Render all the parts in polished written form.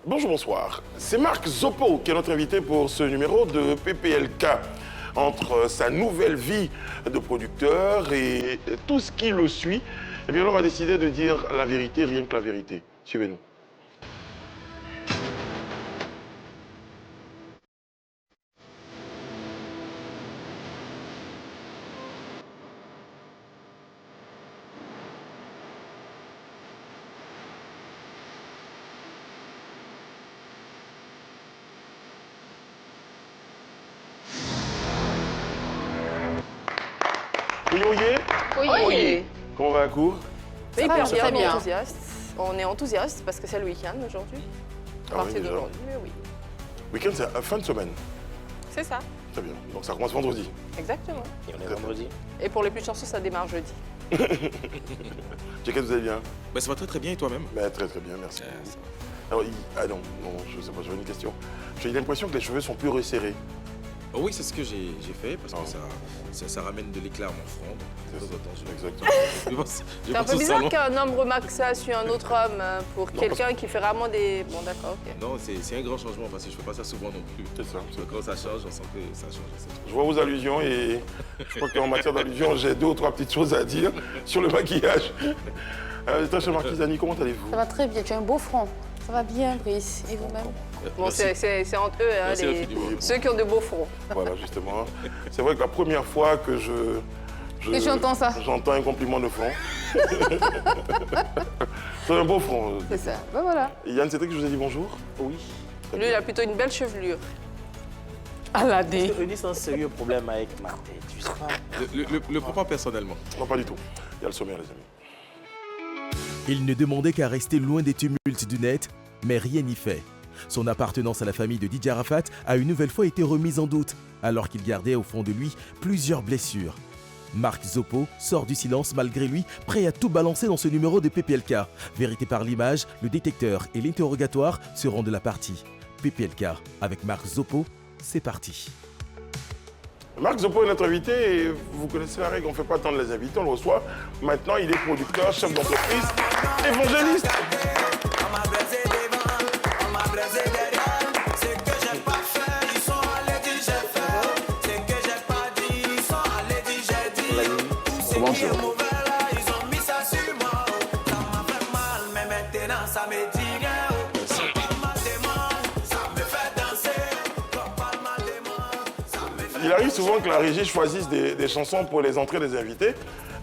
Bonjour, bonsoir. C'est Marc Zoppo qui est notre invité pour ce numéro de PPLK. Entre sa nouvelle vie de producteur et tout ce qui le suit, eh bien, on va décider de dire la vérité, rien que la vérité. Suivez-nous. Oui. Comment va la cour? Hyper bien, très bien. enthousiaste. On est enthousiaste parce que c'est le week-end aujourd'hui. À Ah oui, partir déjà. d'aujourd'hui, oui. Week-end, c'est la fin de semaine. C'est ça, Très bien. Donc ça commence vendredi. exactement. Et on est vendredi. Et pour les plus chanceux, ça démarre jeudi. Jacob, vous allez bien? Bah, ça va très très bien et toi-même? Ben, très très bien, merci. Ça va. Alors, ah non, je sais pas, j'avais une question. J'ai l'impression que les cheveux sont plus resserrés. Oh oui, c'est ce que j'ai fait parce que ça ramène de l'éclat à mon front. Donc, de temps en temps, Exactement. je C'est un pense peu au bizarre salon. qu'un homme remarque ça sur un autre homme pour Non, quelqu'un qui fait vraiment des... Bon, d'accord, ok. Non, c'est un grand changement parce que je fais pas ça souvent non plus. C'est ça. Donc, quand ça change, on sent que ça change. Je vois vos allusions et je crois qu'en matière d'allusions, j'ai 2 ou 3 petites choses à dire sur le maquillage. Cher Marquisani, comment allez-vous? Ça va très bien, tu as un beau front. Ça va bien, Brice. Et vous-même? Bon, Merci. c'est entre eux, hein, Merci, Infiniment. ceux qui ont de beaux fronts. Voilà, justement. C'est vrai que la première fois que Que j'entends ça. J'entends un compliment de front. C'est un beau front. C'est ça. Ben voilà. Et Yann Cédric, je vous ai dit bonjour. Oui. Lui, il a plutôt une belle chevelure. Aladé. Eunice a un sérieux problème avec ma tête. Je sais pas. Le prends pas personnellement. Non, pas du tout. Il y a le sommaire, les amis. Il ne demandait qu'à rester loin des tumultes du net, mais rien n'y fait. Son appartenance à la famille de Didier Arafat a une nouvelle fois été remise en doute, alors qu'il gardait au fond de lui plusieurs blessures. Marc Zoppo sort du silence malgré lui, prêt à tout balancer dans ce numéro de PPLK. Vérité par l'image, le détecteur et l'interrogatoire seront de la partie. PPLK avec Marc Zoppo, c'est parti. Marc Zoppo est notre invité et vous connaissez la règle, on ne fait pas attendre les invités, on le reçoit. Maintenant, il est producteur, chef d'entreprise, évangéliste. Comment ça? Il arrive souvent que la régie choisisse des chansons pour les entrées des invités.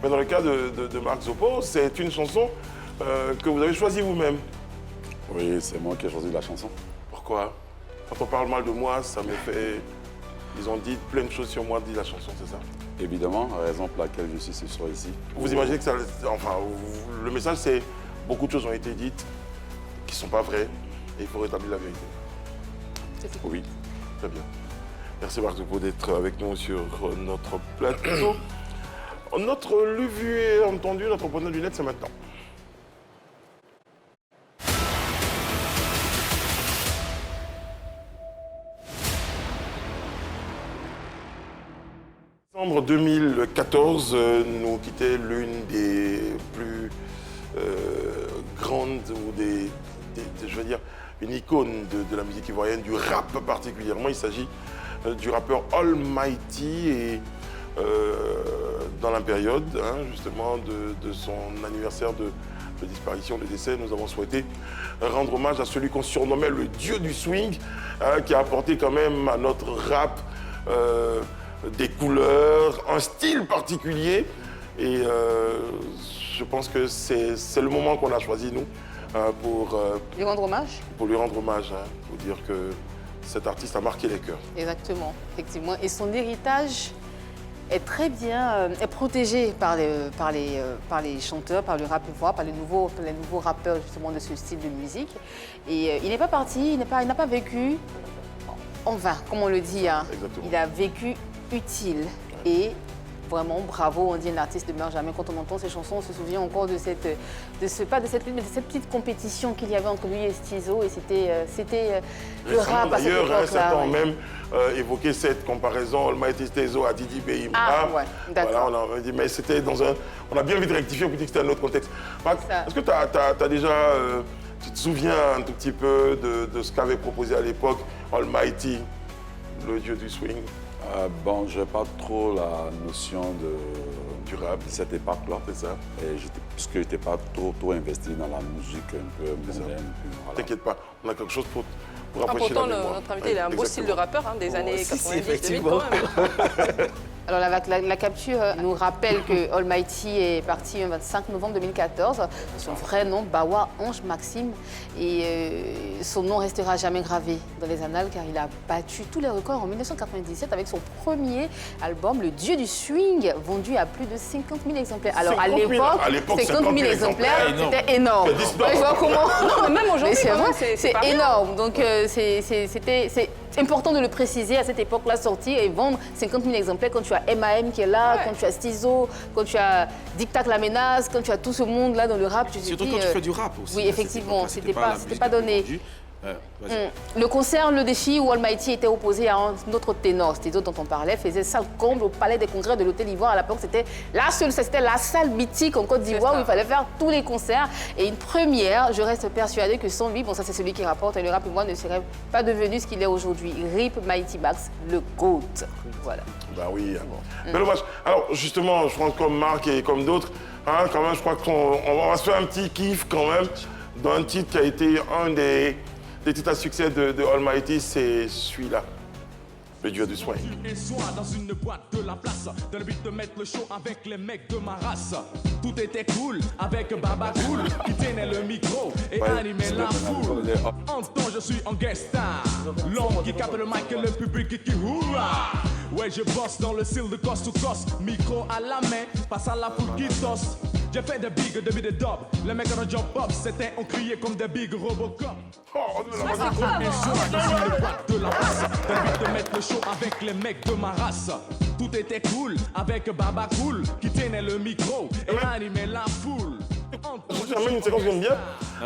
Mais dans le cas de Marc Zoppo, c'est une chanson que vous avez choisie vous-même. Oui, c'est moi qui ai choisi la chanson. Pourquoi? Quand on parle mal de moi, ça me fait... Ils ont dit plein de choses sur moi, dit la chanson, c'est ça? Évidemment, raison pour laquelle je suis ce soir ici. Vous imaginez que ça... Enfin, le message, c'est... Beaucoup de choses ont été dites qui ne sont pas vraies et il faut rétablir la vérité. Oui. Très bien. Merci Marc Zoppo d'être avec nous sur notre plateau. Notre lu, vu et entendu, notre preneur du net, c'est maintenant. En décembre 2014, nous quittait l'une des plus grandes ou je veux dire, une icône de la musique ivoirienne, du rap particulièrement. Il s'agit du rappeur Almighty et dans la période justement de son anniversaire de disparition, de décès, nous avons souhaité rendre hommage à celui qu'on surnommait le dieu du swing, qui a apporté quand même à notre rap des couleurs, un style particulier. Et je pense que c'est le moment qu'on a choisi, nous, pour Lui rendre hommage? lui rendre hommage, pour dire que cet artiste a marqué les cœurs. Exactement, effectivement. Et son héritage est très bien est protégé par les chanteurs, par le rap ivoire, par les nouveaux rappeurs justement de ce style de musique. Et il n'est pas parti, il n'a pas vécu en vain, comme on le dit. Hein. Exactement. Il a vécu utile et vraiment bravo, on dit un artiste ne meurt jamais. Quand on entend ces chansons, on se souvient encore de cette petite compétition qu'il y avait entre lui et Stizo. Et c'était le rap à cette D'ailleurs, époque-là. certains ont oui. même évoqué cette comparaison Almighty Stizo à Didi Bey. Ah, ouais, d'accord. Voilà, on a dit, mais c'était dans un... On a bien vite rectifié pour dire que c'était un autre contexte. Marc, Ça. est-ce que tu as déjà Tu te souviens un tout petit peu de ce qu'avait proposé à l'époque Almighty, le dieu du swing? Bon, je n'ai pas trop la notion Du rap. de cette époque-là. C'est ça. Puisque je n'étais pas trop investi dans la musique un peu C'est ça. moderne. Voilà. T'inquiète pas, on a quelque chose pour Ah, rafraîchir pourtant, la mémoire. notre invité, il a un beau style de rappeur hein, des années si, 90 effectivement. quand même. Alors la capture nous rappelle que Almighty est parti le 25 novembre 2014. Son vrai nom, Bawa Ange Maxime. Et son nom restera jamais gravé dans les annales car il a battu tous les records en 1997 avec son premier album, Le Dieu du Swing, vendu à plus de 50 000 exemplaires. Alors à 50 000, à l'époque, l'époque, 50 000 exemplaires, énorme. c'était énorme. C'est distant. Ouais, je vois comment... Non, mais même aujourd'hui, Mais c'est quand vrai, même, c'est pas rien. énorme. Donc c'est important de le préciser à cette époque-là, sortir et vendre 50 000 exemplaires quand tu as M.A.M. qui est là, Ouais. quand tu as Stizo, quand tu as Dictac La Menace, quand tu as tout ce monde-là dans le rap. Tu te Surtout dis, quand tu fais du rap aussi. oui, à cette effectivement, époque-là, c'était la pas musique pas la plus donné. vendue. Vas-y. Le concert Le Défi où Almighty était opposé à un autre ténor, Stizo dont on parlait, faisait salle comble au Palais des Congrès de l'Hôtel Ivoire. À l'époque, c'était la salle mythique en Côte d'Ivoire où il fallait faire tous les concerts. Et une première, je reste persuadée que sans lui, bon ça c'est celui qui rapporte, et le rap et moi ne serait pas devenu ce qu'il est aujourd'hui. RIP Mighty Max, le GOAT. Voilà. Bah oui. Mais dommage. Alors justement, je pense comme Marc et comme d'autres, hein, quand même, je crois qu'on va se faire un petit kiff quand même d'un titre qui a été un des titres à succès de Almighty, c'est celui-là, le dieu du swing. Et soir dans une boîte de la place, dans le but de mettre le show avec les mecs de ma race. Tout était cool avec Baba Cool qui tenait le micro et animait la foule. En temps, je suis en guest star, l'homme qui capte le mic et le public qui hurra. Ouais, je bosse dans le style de cost to cost, micro à la main, passe à la foule qui tosse. J'ai fait des big, des dub, les mecs en jump up, c'était on criait comme des big Robocop. Oh, on est là, Et soir dans une boîte de la place, dans le but de mettre le show avec les mecs de ma race. Tout était cool avec Baba Cool qui tenait le micro et animait la foule. j'ai même une séquence que j'aime bien.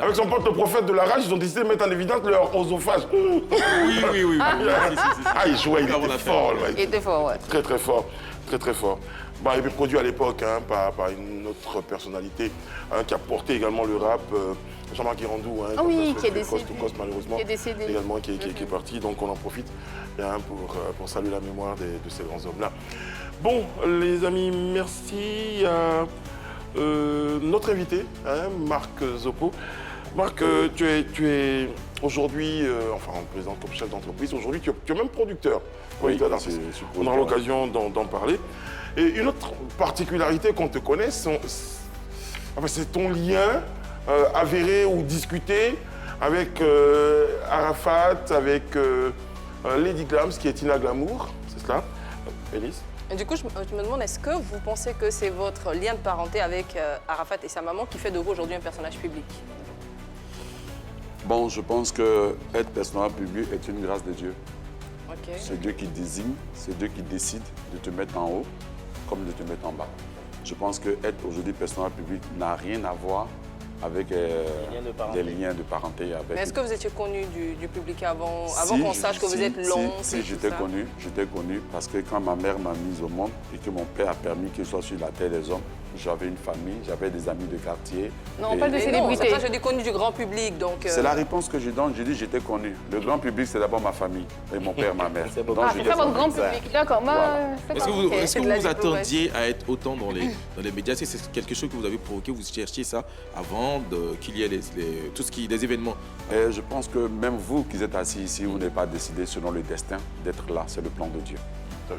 Avec son pote le prophète de la rage, ils ont décidé de mettre en évidence leur osophage. Oui. Ah, il jouait, il Bravo, était la fort, fête. Almighty. Il était fort, ouais. Très très fort, très très fort. Bah, il était produit à l'époque hein, par une autre personnalité hein, qui a porté également le rap, Jean-Marc Guirandou, hein, Ah oui, ça qui est fait décédé. Coast to Coast, malheureusement, Qui est décédé. également qui est parti, donc on en profite hein, pour saluer la mémoire de ces grands hommes-là. Bon, les amis, merci à notre invité, hein, Marc Zopo. Marc, tu es aujourd'hui, enfin on te présente comme chef d'entreprise, aujourd'hui tu es même producteur. Oui, d'artiste. je suis On aura producteur. l'occasion d'en parler. Et une autre particularité qu'on te connaît, c'est ton lien avéré ou discuté avec Arafat, avec Lady Glams, qui est Tina Glamour, c'est cela, Élise? Et du coup, je me demande, est-ce que vous pensez que c'est votre lien de parenté avec Arafat et sa maman qui fait de vous aujourd'hui un personnage public? Bon, je pense que être personnage public est une grâce de Dieu. Ok. C'est Dieu qui désigne, c'est Dieu qui décide de te mettre en haut comme de te mettre en bas. Je pense que être aujourd'hui personnage public n'a rien à voir avec des liens de parenté. Avec Mais est-ce que vous étiez connu du public avant Si, qu'on sache que vous êtes long? Si, j'étais connu parce que quand ma mère m'a mise au monde et que mon père a permis que je sois sur la terre des hommes, j'avais une famille, j'avais des amis de quartier. Non, Et pas de Mais non, célébrité. c'est ça, je dis connu du grand public, donc... C'est la réponse que je donne, je dis j'étais connu. Le grand public, c'est d'abord ma famille et mon père, ma mère. C'est beau. Donc, Ah, c'est j'étais ça votre connu. grand public. D'accord, Est-ce que vous, ok. est-ce que de la vous vous diplomatie. attendiez à être autant dans les médias? Est-ce que c'est quelque chose que vous avez provoqué? Vous cherchiez ça avant qu'il y ait des événements? Et je pense que même vous qui êtes assis ici, vous n'avez pas décidé selon le destin d'être là. C'est le plan de Dieu.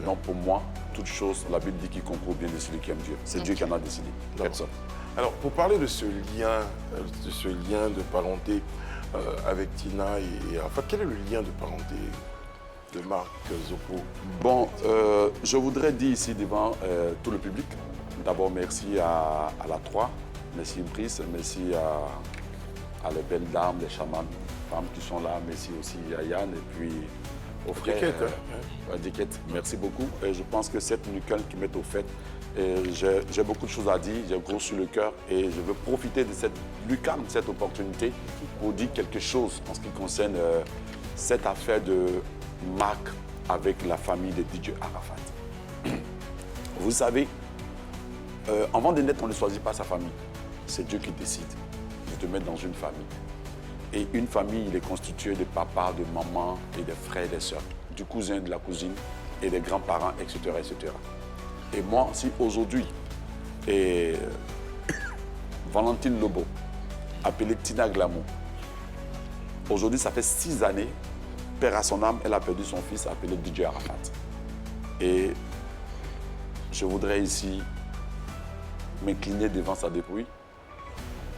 Donc pour moi, toute chose, la Bible dit qu'il concourt bien de celui qui aime Dieu. C'est Dieu qui en a décidé. Personne. Alors, pour parler de ce lien de parenté avec Tina et Arafat, quel est le lien de parenté de Marc Zopo? Bon, je voudrais dire ici devant tout le public, d'abord merci à la 3, merci Brice, merci à les belles dames, les chamans, femmes qui sont là, merci aussi à Yann et puis aux frères. Dickette, hein. Dickette, merci beaucoup. Et je pense que cette nickel qui m'est au fait, et j'ai beaucoup de choses à dire, j'ai gros sur le cœur et je veux profiter de cette lucane, cette opportunité pour dire quelque chose en ce qui concerne cette affaire de Marc avec la famille de DJ Arafat. Vous savez, avant de naître, on ne choisit pas sa famille. C'est Dieu qui décide de te mettre dans une famille. Et une famille, il est constitué de papa, de maman et de frères et de sœurs, du cousin, de la cousine et des grands-parents, etc., etc. Et moi, si aujourd'hui, Valentine Lobo, appelée Tina Glamour, aujourd'hui, ça fait 6 années, père à son âme, elle a perdu son fils appelé DJ Arafat. Et je voudrais ici m'incliner devant sa dépouille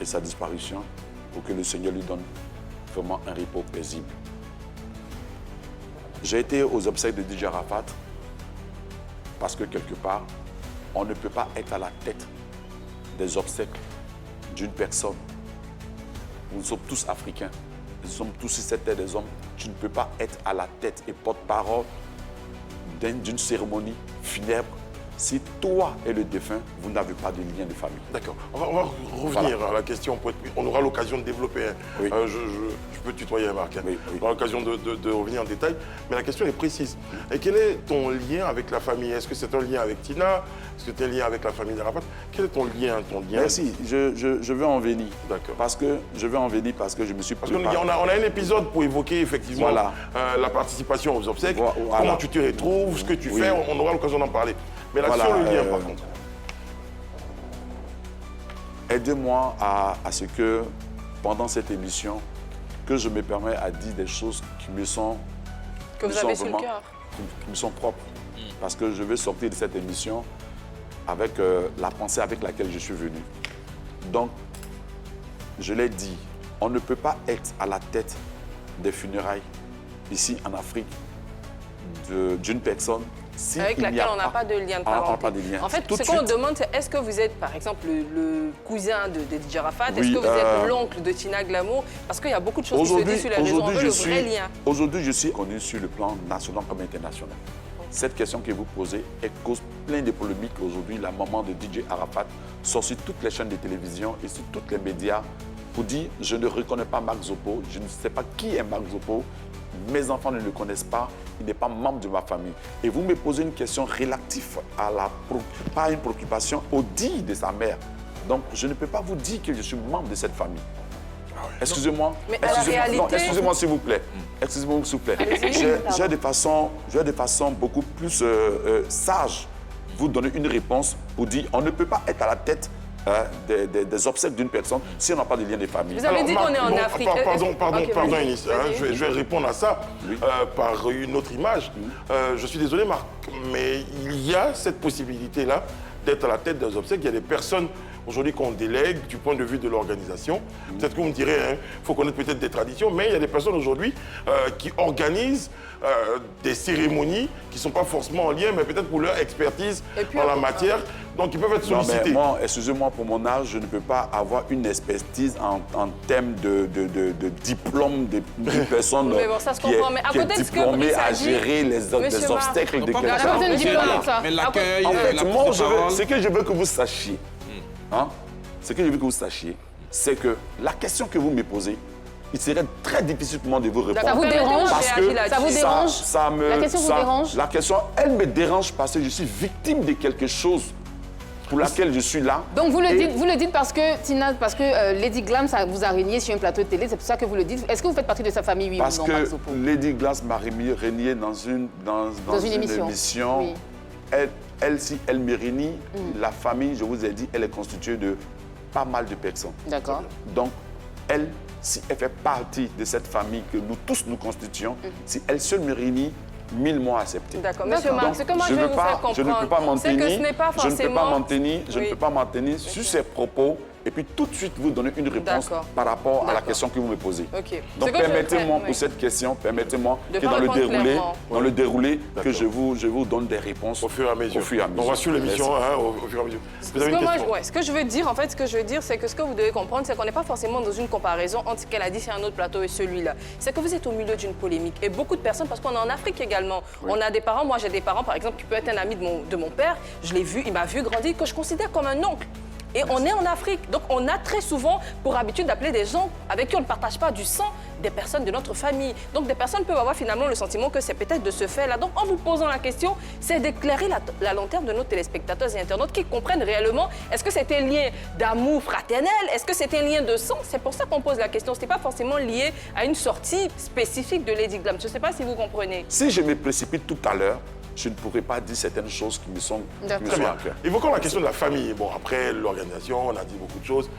et sa disparition pour que le Seigneur lui donne vraiment un repos paisible. J'ai été aux obsèques de DJ Arafat parce que quelque part, on ne peut pas être à la tête des obsèques d'une personne. Nous sommes tous africains, nous sommes tous sur cette terre des hommes. Tu ne peux pas être à la tête et porte-parole d'une cérémonie funèbre si toi et le défunt, vous n'avez pas de lien de famille. D'accord. On va revenir à la question. On aura l'occasion de développer. Oui. Je peux tutoyer, Marc. Oui. On aura l'occasion de revenir en détail. Mais la question est précise. Et quel est ton lien avec la famille? Est-ce que c'est un lien avec Tina? Est-ce que tu es un lien avec la famille d'Arafat? Quel est ton lien? Merci. Je veux en venir. D'accord. Je veux en venir parce que je me suis préparé. Parce qu'on a un épisode pour évoquer effectivement la participation aux obsèques. Voilà. Comment tu te retrouves, ce que tu fais. On aura l'occasion d'en parler. Mais là, sur le lien, par contre. Aidez-moi à ce que, pendant cette émission, que je me permets à dire des choses qui me sont... Que vous avez sur le cœur. Qui me sont propres. Parce que je veux sortir de cette émission avec la pensée avec laquelle je suis venu. Donc, je l'ai dit, on ne peut pas être à la tête des funérailles ici en Afrique d'une personne si avec laquelle on n'a pas de lien de parenté. En fait, ce qu'on demande, c'est est-ce que vous êtes, par exemple, le cousin de DJ Arafat? Est-ce que vous êtes l'oncle de Tina Glamour? Parce qu'il y a beaucoup de choses qui se disent sur les réseaux. On veut le vrai lien. Aujourd'hui, je suis connu sur le plan national comme international. Cette question que vous posez, elle cause plein de polémiques aujourd'hui. La maman de DJ Arafat sort sur toutes les chaînes de télévision et sur tous les médias pour dire « Je ne reconnais pas Marc Zopo, je ne sais pas qui est Marc Zopo, mes enfants ne le connaissent pas, il n'est pas membre de ma famille. » Et vous me posez une question relative à pas une préoccupation au dit de sa mère. Donc, je ne peux pas vous dire que je suis membre de cette famille. Excusez-moi. Mais à la réalité... Excusez-moi, s'il vous plaît. Excusez-moi, s'il vous plaît. J'ai des façons beaucoup plus sages vous donner une réponse pour dire on ne peut pas être à la tête des obsèques d'une personne si on n'a pas de lien de famille. Vous avez dit qu'on est en Afrique. Pardon, Enis. Je vais répondre à ça par une autre image. Je suis désolé, Marc, mais il y a cette possibilité-là d'être à la tête des obsèques. Il y a des personnes aujourd'hui qu'on délègue du point de vue de l'organisation. Peut-être que vous me direz, il faut connaître peut-être des traditions, mais il y a des personnes aujourd'hui qui organisent des cérémonies qui ne sont pas forcément en lien, mais peut-être pour leur expertise en la matière. Donc, ils peuvent être sollicités. Non, mais moi, excusez-moi, pour mon âge, je ne peux pas avoir une expertise en termes de diplôme d'une personne mais bon, ça se comprend. Mais à qui côté est diplômée à gérer les obstacles de quelqu'un. Mais l'accueil, en fait, moi, ce que je veux que vous sachiez, c'est que la question que vous me posez, il serait très difficile pour moi de vous répondre. Ça vous dérange? Parce que ça vous dérange? La question vous dérange? La question, elle me dérange parce que je suis victime de quelque chose pour laquelle je suis là. Donc vous le dites parce que Lady Glam ça vous a régné sur un plateau de télé, c'est pour ça que vous le dites. Est-ce que vous faites partie de sa famille, oui parce ou non? Parce que Lady Glam m'a régné dans une émission. Oui. Si elle me réunit, la famille, je vous ai dit, elle est constituée de pas mal de personnes. D'accord. Donc, elle, si elle fait partie de cette famille que nous tous nous constituons, si elle seule me réunit, 1000 mois acceptés. D'accord. Monsieur Marc, ce que moi je vais vous faire comprendre, je ne peux pas m'en tenir, ce n'est pas forcément... Je ne peux pas m'en tenir sur ces propos et puis tout de suite vous donner une réponse par rapport à la question que vous me posez. Okay. Donc permettez-moi pour cette question, permettez-moi que dans le déroulé, que je vous donne des réponses au fur et à mesure. On va suivre l'émission au fur et à mesure. Vous avez une question? Ce que je veux dire, en fait, c'est que ce que vous devez comprendre, c'est qu'on n'est pas forcément dans une comparaison entre ce qu'elle a dit sur un autre plateau et celui-là. C'est que vous êtes au milieu d'une polémique. Et beaucoup de personnes, parce qu'on est en Afrique également, on a des parents, moi j'ai des parents par exemple qui peut être un ami de mon père, je l'ai vu, il m'a vu grandir, que je considère comme un oncle. Et on est en Afrique. Donc on a très souvent pour habitude d'appeler des gens avec qui on ne partage pas du sang, des personnes de notre famille. Donc des personnes peuvent avoir finalement le sentiment que c'est peut-être de ce fait-là. Donc en vous posant la question, c'est d'éclairer la lanterne de nos téléspectateurs et internautes qui comprennent réellement, est-ce que c'était un lien d'amour fraternel? Est-ce que c'était un lien de sang? C'est pour ça qu'on pose la question. Ce n'est pas forcément lié à une sortie spécifique de Lady Glam. Je ne sais pas si vous comprenez. Si je me précipite tout à l'heure, je ne pourrais pas dire certaines choses qui me sont à cœur. Évoquons la question de la famille. Bon, après l'organisation, on a dit beaucoup de choses.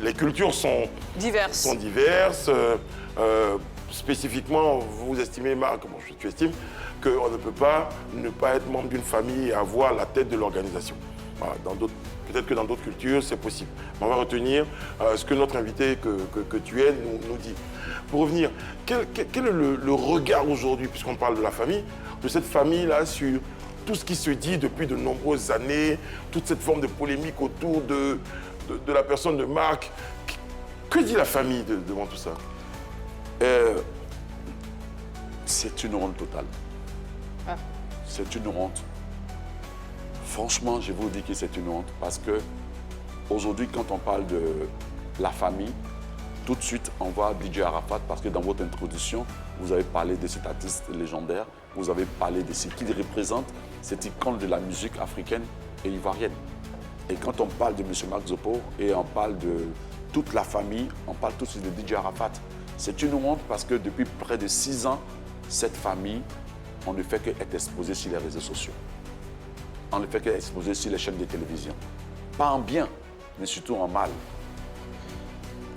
Les cultures sont diverses. Spécifiquement, vous estimez, Marc, bon, tu estimes, qu'on ne peut pas ne pas être membre d'une famille et avoir la tête de l'organisation. Voilà, peut-être que dans d'autres cultures, c'est possible. Mais on va retenir ce que notre invité que tu es nous dit. Pour revenir, quel est le regard aujourd'hui, puisqu'on parle de la famille, de cette famille-là sur tout ce qui se dit depuis de nombreuses années, toute cette forme de polémique autour de la personne de Marc. Que dit la famille devant tout ça? C'est une honte totale. Ah. C'est une honte. Franchement, je vous dis que c'est une honte parce que aujourd'hui, quand on parle de la famille, tout de suite, on voit DJ Arafat parce que dans votre introduction, vous avez parlé de cet artiste légendaire, vous avez parlé de ce qu'il représente, cette icône de la musique africaine et ivoirienne. Et quand on parle de M. Marc Zopo et on parle de toute la famille, on parle tout de suite de DJ Arafat. C'est une honte parce que depuis près de 6 ans, cette famille, on ne fait qu'être exposée sur les réseaux sociaux. On ne fait qu'être exposée sur les chaînes de télévision. Pas en bien, mais surtout en mal.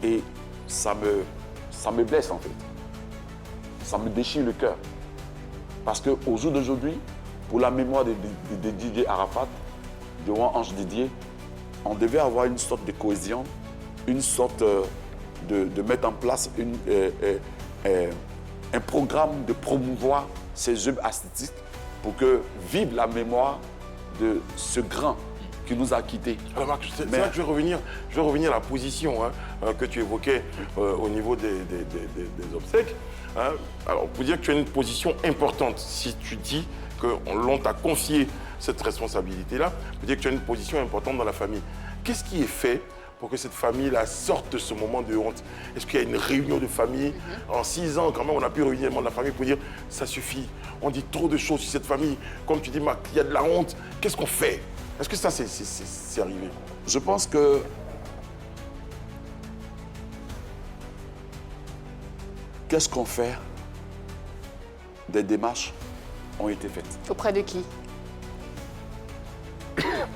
Et ça me blesse en fait. Ça me déchire le cœur. Parce qu'au jour d'aujourd'hui, pour la mémoire de DJ Arafat, de Ange Didier, on devait avoir une sorte de cohésion, une sorte de mettre en place un programme de promouvoir ces œuvres artistiques pour que vive la mémoire de ce grand qui nous a quittés. Alors Marc, c'est là que je vais revenir à la position que tu évoquais au niveau des obsèques. Hein. Alors, pour dire que tu as une position importante, si tu dis qu'on t'a confié cette responsabilité-là, pour dire que tu as une position importante dans la famille. Qu'est-ce qui est fait pour que cette famille-là sorte de ce moment de honte? Est-ce qu'il y a une réunion de famille? En 6 ans, quand même, on a pu réunir le monde de la famille pour dire ça suffit. On dit trop de choses sur cette famille. Comme tu dis, Marc, il y a de la honte. Qu'est-ce qu'on fait? Est-ce que ça, c'est arrivé? Je pense que qu'est-ce qu'on fait? Des démarches ont été faites. Auprès de qui?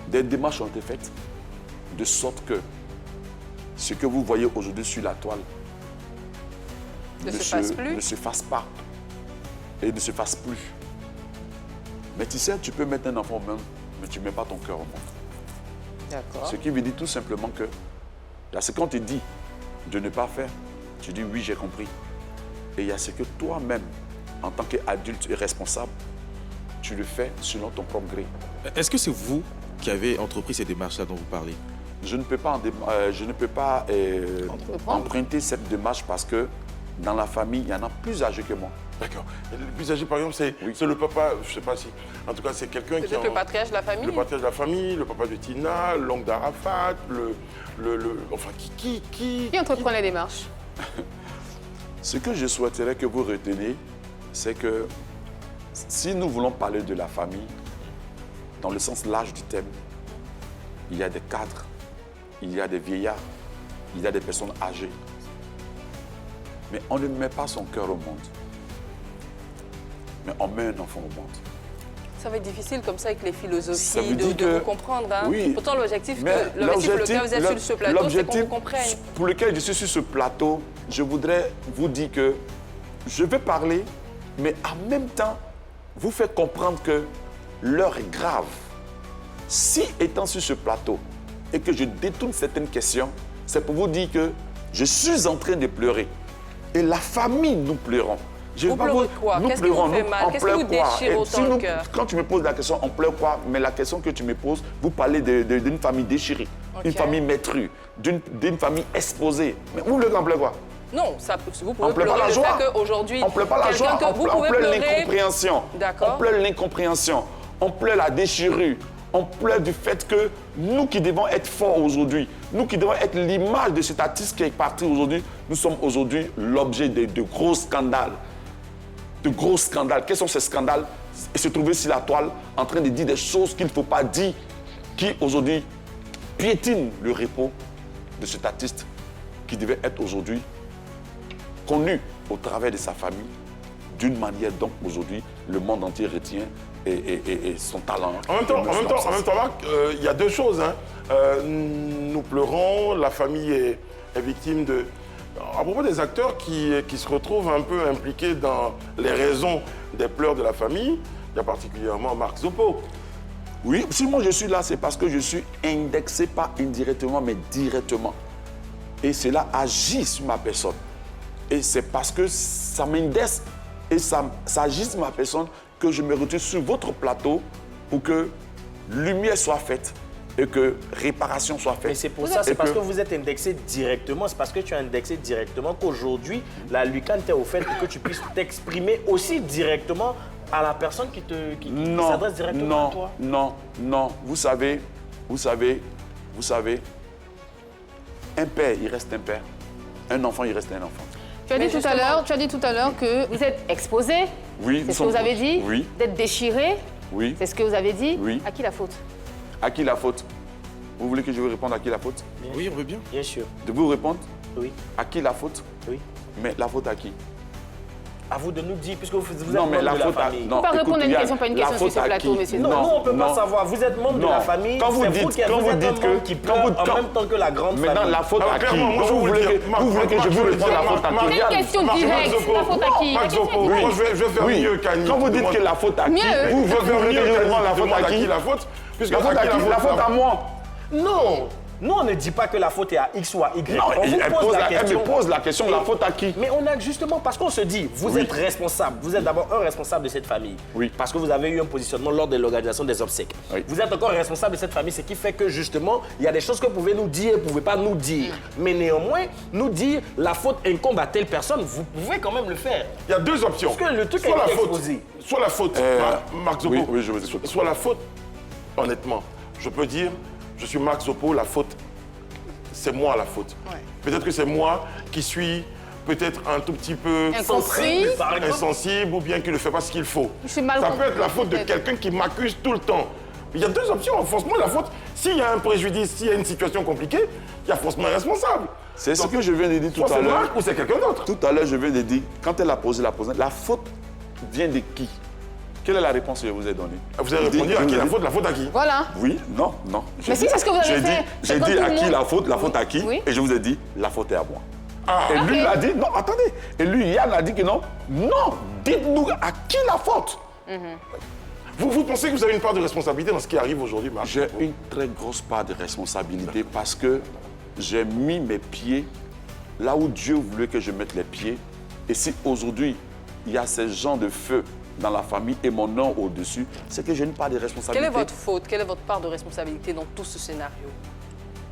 Des démarches ont été faites de sorte que ce que vous voyez aujourd'hui sur la toile ne se fasse pas et ne se fasse plus. Mais tu sais, tu peux mettre un enfant même, mais tu ne mets pas ton cœur au monde. D'accord. Ce qui veut dire tout simplement que, il y a ce qu'on te dit de ne pas faire, tu dis oui, j'ai compris. Et il y a ce que toi-même, en tant qu'adulte et responsable, tu le fais selon ton propre gré. Est-ce que c'est vous qui avez entrepris ces démarches-là dont vous parlez? Je ne peux pas, emprunter cette démarche parce que dans la famille, il y en a plus âgés que moi. D'accord. Le plus âgé, par exemple, c'est le papa, je ne sais pas si... En tout cas, c'est quelqu'un qui... Peut-être le patriarche de la famille. Le patriarche de la famille, le papa de Tina, l'oncle d'Arafat, enfin, qui entreprend les démarches? Ce que je souhaiterais que vous reteniez, c'est que si nous voulons parler de la famille, dans le sens large du thème, il y a des cadres, il y a des vieillards, il y a des personnes âgées. Mais on ne met pas son cœur au monde. Mais on met un enfant au monde. Ça va être difficile comme ça avec les philosophies de vous comprendre. Hein? Oui, pourtant, l'objectif pour lequel vous êtes sur ce plateau, c'est qu'on vous comprenne. Pour lequel je suis sur ce plateau, je voudrais vous dire que je vais parler, mais en même temps, vous faire comprendre que l'heure est grave. Si étant sur ce plateau et que je détourne certaines questions, c'est pour vous dire que je suis en train de pleurer. Et la famille, nous pleurons. Vous pleurez quoi? Qu'est-ce qui vous fait mal? Qu'est-ce qui vous déchire autant le cœur? Quand tu me poses la question, on pleure quoi? Mais la question que tu me poses, vous parlez d'une famille déchirée, une famille maîtrue, d'une famille exposée. Mais vous pleurez quoi? Non, vous pouvez pleurer le fait qu'aujourd'hui, on ne pleure pas la joie, on pleure l'incompréhension. D'accord. On pleure l'incompréhension, on pleure la déchirure, On pleure du fait que nous qui devons être forts aujourd'hui, nous qui devons être l'image de cet artiste qui est parti aujourd'hui, nous sommes aujourd'hui l'objet de gros scandales. De gros scandales. Quels sont ces scandales? Et se trouver sur la toile en train de dire des choses qu'il ne faut pas dire, qui aujourd'hui piétinent le repos de cet artiste qui devait être aujourd'hui connu au travers de sa famille, d'une manière dont aujourd'hui le monde entier retient et son talent. En même temps, Marc, il y a deux choses. Hein. Nous pleurons, la famille est victime de... À propos des acteurs qui se retrouvent un peu impliqués dans les raisons des pleurs de la famille, il y a particulièrement Marc Zopo. Oui, si moi je suis là, c'est parce que je suis indexé, pas indirectement, mais directement. Et cela agit sur ma personne. Et c'est parce que ça m'indexe et ça agit sur ma personne que je me retrouve sur votre plateau pour que lumière soit faite et que réparation soit faite. Mais c'est pour ça, c'est parce que vous êtes indexé directement, c'est parce que tu es indexé directement qu'aujourd'hui, la Lucan t'est offerte pour que tu puisses t'exprimer aussi directement à la personne qui s'adresse directement à toi. Non. Vous savez, un père, il reste un père. Un enfant, il reste un enfant. Tu as dit tout à l'heure que vous êtes exposé. Oui. C'est ce que vous avez dit. Oui. D'être déchiré. Oui. C'est ce que vous avez dit. Oui. À qui la faute? À qui la faute? Vous voulez que je vous réponde à qui la faute? Oui, on veut bien. Bien sûr. De vous répondre? Oui. À qui la faute? Oui. Mais la faute à qui? À vous de nous dire, puisque vous êtes Non, membre mais la de la faute à... famille. On ne peut pas répondre à une question, pas une question sur ce plateau, monsieur. Non, nous, on ne peut pas savoir. Vous êtes membre de la famille. Quand vous c'est dites, qui êtes un membre qui pleure en même temps que la grande famille. Maintenant, la faute à qui? Clairement, moi, Vous voulez que je vous réponde la faute à qui? C'est une question directe. La faute à qui? Marc Zopo, moi je vais faire mieux qu'Annie. Quand vous dites que la faute à qui? Vous voulez que je vous réponde la faute à qui? La faute La faute à qui? La faute à moi. Non. Nous, on ne dit pas que la faute est à X ou à Y. Non, on vous pose la elle question. me pose la question, la faute à qui? Mais on a justement, parce qu'on se dit, vous êtes responsable. Vous êtes d'abord un responsable de cette famille. Oui. Parce que vous avez eu un positionnement lors de l'organisation des obsèques. Oui. Vous êtes encore responsable de cette famille, ce qui fait que justement, il y a des choses que vous pouvez nous dire et vous ne pouvez pas nous dire. Mais néanmoins, nous dire la faute incombe à telle personne, vous pouvez quand même le faire. Il y a deux options. Parce que le truc soit a la été faute, exposé. soit la faute, Marc Zopo. Oui, je vous écoute. Soit la faute, honnêtement, je peux dire, je suis Marc Zopo, la faute, c'est moi la faute. Ouais. Peut-être que c'est moi qui suis peut-être un tout petit peu Incompris. insensible ou bien qui ne fait pas ce qu'il faut. Je suis mal Ça compris, peut être la faute de peut-être. quelqu'un qui m'accuse tout le temps. Il y a deux options. Forcément, la faute, s'il y a un préjudice, s'il y a une situation compliquée, il y a forcément un responsable. C'est ce que je viens de dire tout Soit à c'est l'heure. Marc ou c'est quelqu'un d'autre. Tout à l'heure, je viens de dire, quand elle a posé la faute vient de qui? Quelle est la réponse que je vous ai donnée? Vous avez répondu à qui la faute à qui? Voilà. Oui, non. Mais si, c'est ce que vous avez J'ai fait. J'ai C'est dit comme à tout le qui monde. la faute à qui? Oui. Et je vous ai dit, la faute est à moi. Et ok. lui, il a dit, non, attendez. Et lui, Yann a dit que non. Non, dites-nous à qui la faute? Vous pensez que vous avez une part de responsabilité dans ce qui arrive aujourd'hui, Marc? J'ai une très grosse part de responsabilité parce que j'ai mis mes pieds là où Dieu voulait que je mette les pieds. Et si aujourd'hui, il y a ces gens de feu dans la famille et mon nom au-dessus, c'est que j'ai une part de responsabilité. Quelle est votre faute? Quelle est votre part de responsabilité dans tout ce scénario?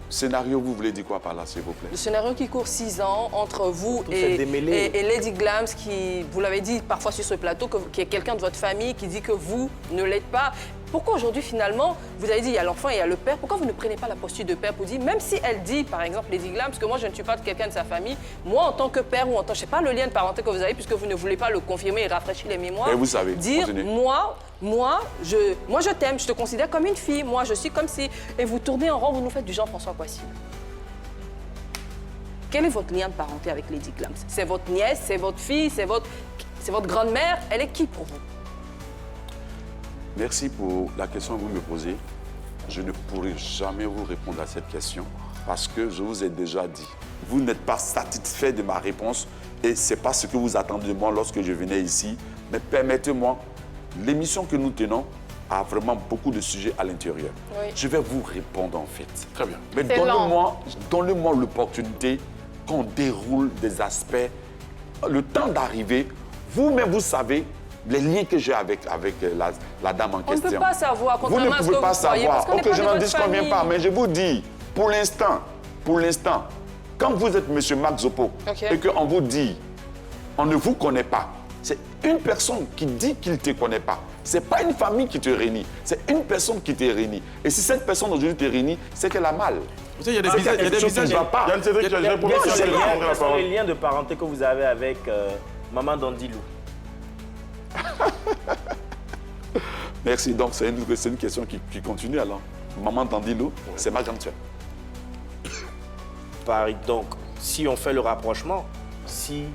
Scénario, vous voulez dire quoi par là, s'il vous plaît? Le scénario qui court 6 ans entre vous Tout s'est démêlé. et Lady Glams, qui, vous l'avez dit parfois sur ce plateau, qui est quelqu'un de votre famille, qui dit que vous ne l'êtes pas. Pourquoi aujourd'hui, finalement, vous avez dit il y a l'enfant et il y a le père, pourquoi vous ne prenez pas la posture de père pour dire, même si elle dit, par exemple, Lady Glams, que moi je ne suis pas quelqu'un de sa famille, moi en tant que père ou en tant, je ne sais pas le lien de parenté que vous avez, puisque vous ne voulez pas le confirmer et rafraîchir les mémoires. Et vous savez, dire, continuez. moi, je t'aime, je te considère comme une fille, moi je suis comme si, et vous tournez en rond, vous nous faites du Jean-François Poissy. Quel est votre lien de parenté avec Lady Glams? C'est votre nièce, c'est votre fille, c'est votre grand-mère, elle est qui pour vous? Merci pour la question que vous me posez. Je ne pourrai jamais vous répondre à cette question parce que je vous ai déjà dit. Vous n'êtes pas satisfait de ma réponse et ce n'est pas ce que vous attendez de moi lorsque je venais ici. Mais permettez-moi, l'émission que nous tenons a vraiment beaucoup de sujets à l'intérieur. Oui. Je vais vous répondre en fait. Très bien. Mais C'est donnez-moi l'opportunité qu'on déroule des aspects. Le temps d'arriver, vous-même vous savez les liens que j'ai avec la dame en On ne question. peut pas savoir, Vous contrairement ne à ce pouvez que pas vous croyez, savoir. parce qu'on n'est Ok, pas je de n'en votre disconviens famille. pas, mais je vous dis, pour l'instant, quand vous êtes M. Marc Zopo Ok. et qu'on vous dit, on ne vous connaît pas, C'est une personne qui dit qu'il ne te connaît pas. Ce n'est pas une famille qui te réunit, c'est une personne qui te réunit. Et si cette personne aujourd'hui te réunit, c'est qu'elle a mal. Vous savez, il y a des visages, Yann Cédric, j'ai répondu à ça. Quels sont les liens de parenté que vous avez avec Maman Dandilou? Merci. Donc, c'est une question qui continue alors. Maman Dandilou, c'est ma grande sœur. Donc, si on fait le rapprochement, si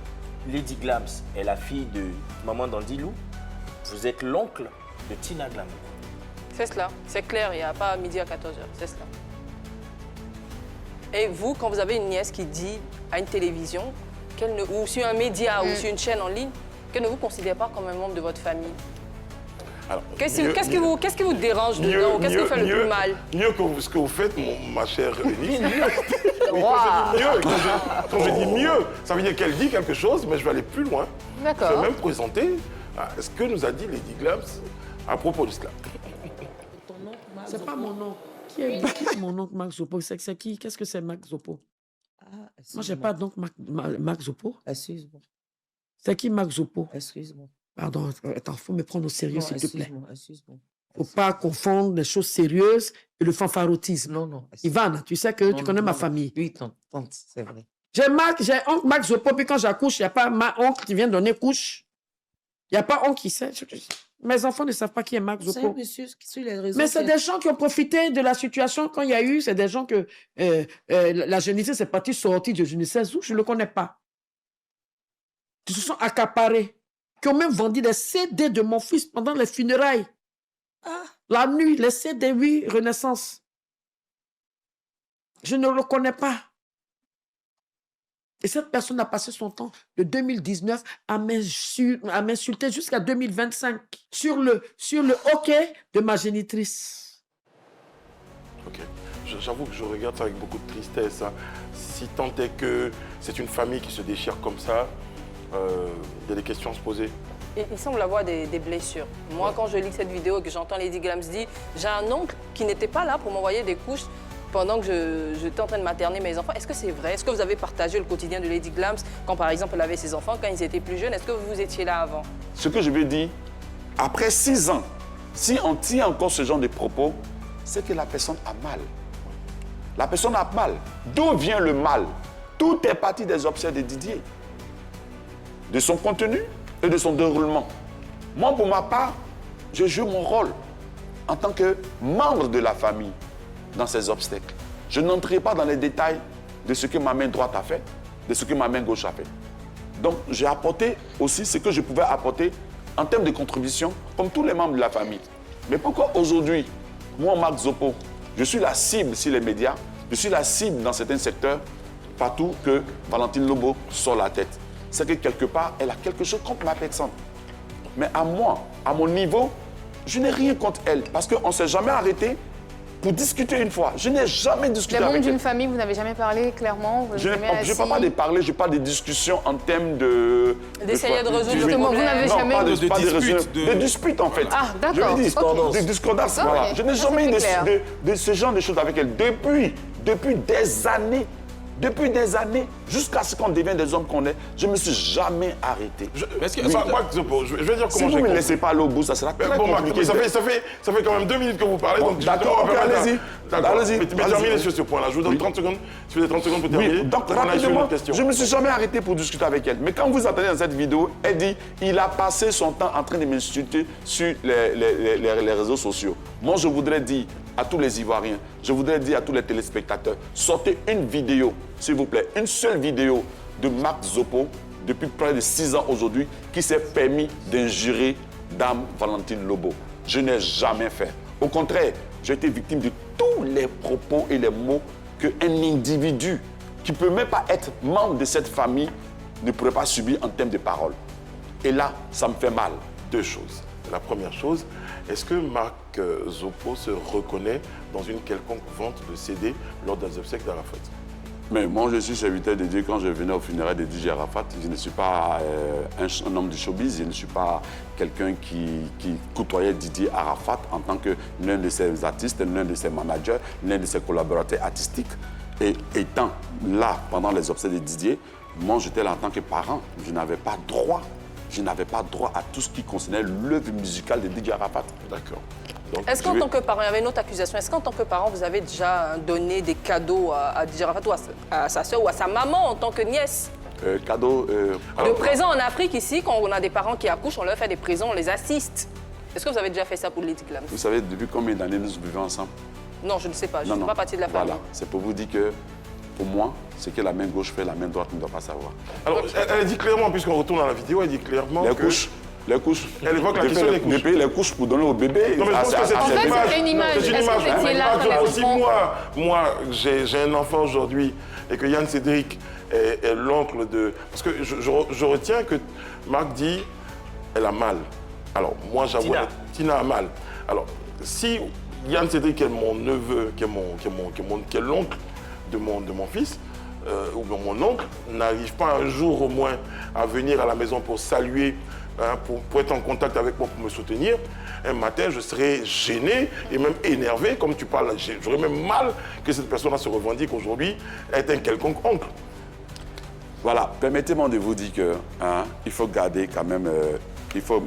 Lady Glams est la fille de Maman Dandilou, vous êtes l'oncle de Tina Glams. C'est cela, c'est clair, il n'y a pas midi à 14h, c'est cela. Et vous, quand vous avez une nièce qui dit à une télévision, ou sur un média, ou sur une chaîne en ligne, qu'elle ne vous considère pas comme un membre de votre famille, qu'est-ce qui vous dérange dedans? Qu'est-ce qui vous fait le plus mal? Mieux que ce que vous faites, ma chère Eunice. Quand je dis mieux, ça veut dire qu'elle dit quelque chose, mais je vais aller plus loin. D'accord. Je vais même présenter ce que nous a dit Lady Glams à propos de cela. C'est pas mon oncle. Qui est mon oncle Marc Zopo? C'est qui? Qu'est-ce que c'est Marc Zopo? Moi, j'ai pas d'oncle Marc Zopo. Excuse-moi. C'est qui Marc Zopo? Excuse-moi. Pardon, attends, faut me prendre au sérieux, s'il te plaît. Excuse-moi. Faut pas confondre les choses sérieuses et le fanfarotisme. Non. Ivan, tu sais que tu connais ma famille. Oui, tante, c'est vrai. J'ai oncle Marc Zopo, puis quand j'accouche, il n'y a pas ma oncle qui vient donner couche. Il n'y a pas oncle qui sait. Mes enfants ne savent pas qui est Marc Zopo. C'est un monsieur qui suit les réseaux. Mais c'est des gens qui ont profité de la situation quand il y a eu, c'est des gens que la jeunesse c'est parti sortir de je ne sais où, je ne le connais pas. Qui se sont accaparés, qui ont même vendu des CD de mon fils pendant les funérailles. La nuit, les CD, oui, Renaissance. Je ne le connais pas. Et cette personne a passé son temps de 2019 à m'insulter jusqu'à 2025 sur le hockey de ma génitrice. Ok. J'avoue que je regarde ça avec beaucoup de tristesse. Hein. Si tant est que c'est une famille qui se déchire comme ça, il y a des questions à se poser. Il semble avoir des blessures. Moi, quand je lis cette vidéo et que j'entends Lady Glams dire « J'ai un oncle qui n'était pas là pour m'envoyer des couches pendant que j'étais en train de materner mes enfants ». Est-ce que c'est vrai? Est-ce que vous avez partagé le quotidien de Lady Glams quand, par exemple, elle avait ses enfants, quand ils étaient plus jeunes? Est-ce que vous étiez là avant? Ce que je veux dire, après 6 ans, si on tient encore ce genre de propos, c'est que la personne a mal. La personne a mal. D'où vient le mal? Tout est parti des obsèques de Didier, de son contenu et de son déroulement. Moi, pour ma part, je joue mon rôle en tant que membre de la famille dans ces obstacles. Je n'entrerai pas dans les détails de ce que ma main droite a fait, de ce que ma main gauche a fait. Donc, j'ai apporté aussi ce que je pouvais apporter en termes de contribution, comme tous les membres de la famille. Mais pourquoi aujourd'hui, moi, Marc Zopo, je suis la cible sur les médias, je suis la cible dans certains secteurs, partout que Valentine Lobo sort la tête? C'est que quelque part, elle a quelque chose contre ma personne. Mais à moi, à mon niveau, je n'ai rien contre elle. Parce qu'on ne s'est jamais arrêté pour discuter une fois. Je n'ai jamais discuté Le avec monde elle. d'une famille, vous n'avez jamais parlé clairement? Je ne parle pas de parler, je parle de discussions en termes de... D'essayer de résoudre le Justement, vous problème. n'avez Non, jamais... pas de disputes, de disputes en fait. Ah, d'accord. Je dis de discordance, Ok. voilà. Je n'ai Ça, jamais eu c'est plus clair. de ce genre de choses avec elle. Depuis des années, jusqu'à ce qu'on devienne des hommes qu'on est, je ne me suis jamais arrêté. Marc Zopo, je vais dire Si comment vous j'ai ne me compris. laissez pas aller au bout, ça sera très Bon, Marc, compliqué. ça fait quand même 2 minutes que vous parlez. Bon, Donc d'accord, ok, allez-y. D'accord. Allez-y. Mais terminez Allez-y. sur ce point-là. Je vous donne Oui. 30 secondes. Si vous avez 30 secondes pour terminer. Oui, donc on a une rapidement, autre question. je ne me suis jamais arrêté pour discuter avec elle. Mais quand vous entendez dans cette vidéo, elle dit il a passé son temps en train de m'insulter sur les réseaux sociaux. Moi, je voudrais dire à tous les Ivoiriens, je voudrais dire à tous les téléspectateurs, sortez une vidéo, s'il vous plaît, une seule vidéo de Marc Zopo, depuis près de 6 ans aujourd'hui, qui s'est permis d'injurer Dame Valentine Lobo. Je n'ai jamais fait. Au contraire, j'ai été victime de tous les propos et les mots qu'un individu qui ne peut même pas être membre de cette famille ne pourrait pas subir en termes de paroles. Et là, ça me fait mal. 2 choses. La première chose, est-ce que Marc Zopo se reconnaît dans une quelconque vente de CD lors des obsèques d'Arafat? Mais moi, je suis serviteur de Dieu. Quand je venais au funérailles de DJ Arafat, je ne suis pas un homme du showbiz, je ne suis pas quelqu'un qui côtoyait Didier Arafat en tant que l'un de ses artistes, l'un de ses managers, l'un de ses collaborateurs artistiques. Et étant là pendant les obsèques de Didier, moi, j'étais là en tant que parent. Je n'avais pas droit je n'avais pas droit à tout ce qui concernait l'œuvre musicale de DJ Arafat. D'accord. Est-ce qu'en tant que parent, il y avait une autre accusation, est-ce qu'en tant que parent, vous avez déjà donné des cadeaux à DJ Arafat ou à sa sœur ou à sa maman en tant que nièce? Cadeau... De présents en Afrique, ici, quand on a des parents qui accouchent, on leur fait des présents, on les assiste. Est-ce que vous avez déjà fait ça pour Lady Clams? Vous savez, depuis combien d'années nous vivons ensemble? Non, je ne sais pas, je ne fais pas partie de la famille. Voilà, c'est pour vous dire que, pour moi, ce que la main gauche fait, la main droite ne doit pas savoir. Alors, elle dit clairement, puisqu'on retourne à la vidéo, elle dit clairement les que... couches. Les couches. Elle évoque la question des couches. De payer les couches pour donner au bébé. Non, mais je pense que c'est une image. C'est une Est-ce que image. vous étiez là quand les Si enfants- moi j'ai un enfant aujourd'hui et que Yann Cédric est l'oncle de... Parce que je retiens que Marc dit, elle a mal. Alors, moi, j'avoue, Tina a mal. Alors, si Yann Cédric est mon neveu, qui est l'oncle de mon fils, ou mon oncle, n'arrive pas un jour au moins à venir à la maison pour saluer, hein, pour être en contact avec moi, pour me soutenir, un matin, je serais gêné et même énervé, comme tu parles. J'aurais même mal que cette personne-là se revendique aujourd'hui être un quelconque oncle. Voilà, permettez-moi de vous dire que il faut garder quand même,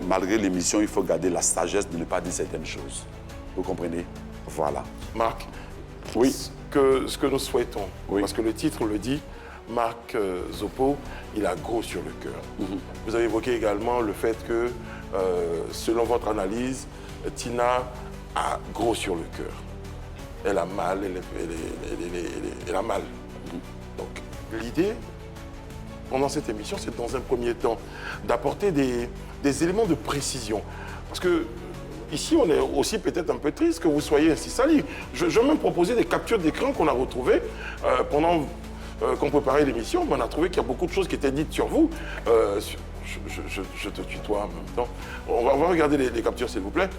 malgré l'émission, il faut garder la sagesse de ne pas dire certaines choses. Vous comprenez? Voilà. Marc, oui. Ce que nous souhaitons, parce que le titre le dit, Marc Zopo, il a gros sur le cœur. Vous avez évoqué également le fait que, selon votre analyse, Tina a gros sur le cœur. Elle a mal, elle a mal. Donc, l'idée, pendant cette émission, c'est dans un premier temps d'apporter des éléments de précision. Parce que ici, on est aussi peut-être un peu triste que vous soyez ainsi sali. Je vais même proposer des captures d'écran qu'on a retrouvées pendant qu'on préparait l'émission. On a trouvé qu'il y a beaucoup de choses qui étaient dites sur vous. Je te tutoie en même temps. On va regarder les captures, s'il vous plaît.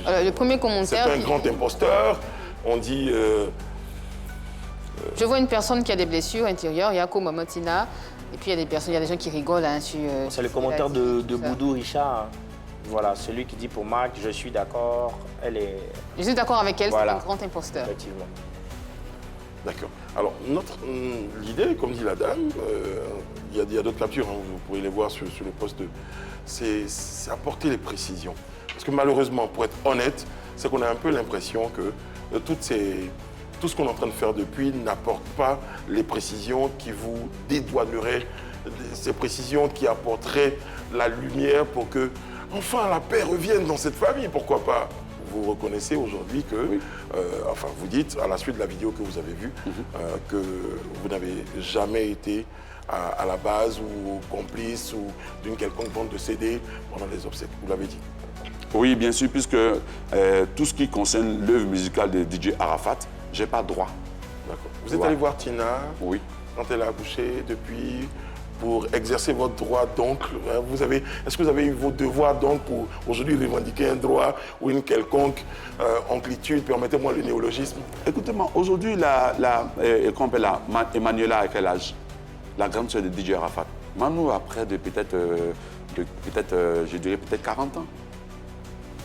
Le premier commentaire... C'est un grand imposteur. On dit... Je vois une personne qui a des blessures intérieures, Yako Mamotina, et puis il y a des gens qui rigolent sur... C'est le commentaire de Boudou Richard. Voilà, celui qui dit pour Marc, je suis d'accord, elle est... Je suis d'accord avec elle, voilà. C'est un grand imposteur. Effectivement. D'accord. Alors, l'idée, comme dit la dame, il y a d'autres captures, hein, vous pourrez les voir sur le poste, c'est apporter les précisions. Parce que malheureusement, pour être honnête, c'est qu'on a un peu l'impression que tout ce qu'on est en train de faire depuis n'apporte pas les précisions qui vous dédouaneraient, ces précisions qui apporteraient la lumière pour que, enfin, la paix revienne dans cette famille, pourquoi pas? Vous reconnaissez aujourd'hui que, enfin, vous dites, à la suite de la vidéo que vous avez vue, que vous n'avez jamais été à la base ou complice ou d'une quelconque bande de CD pendant les obsèques. Vous l'avez dit. Oui, bien sûr, puisque tout ce qui concerne l'œuvre musicale de DJ Arafat, j'ai pas droit. D'accord. Vous êtes allé voir Tina oui. Quand elle a accouché depuis, pour exercer votre droit d'oncle. Est-ce que vous avez eu vos devoirs d'oncle pour aujourd'hui revendiquer un droit ou une quelconque onclitude? Permettez-moi le néologisme. Écoutez-moi, aujourd'hui, Emmanuela à quel âge? La grande sœur de DJ Arafat. Manu a près de peut-être, je dirais peut-être 40 ans.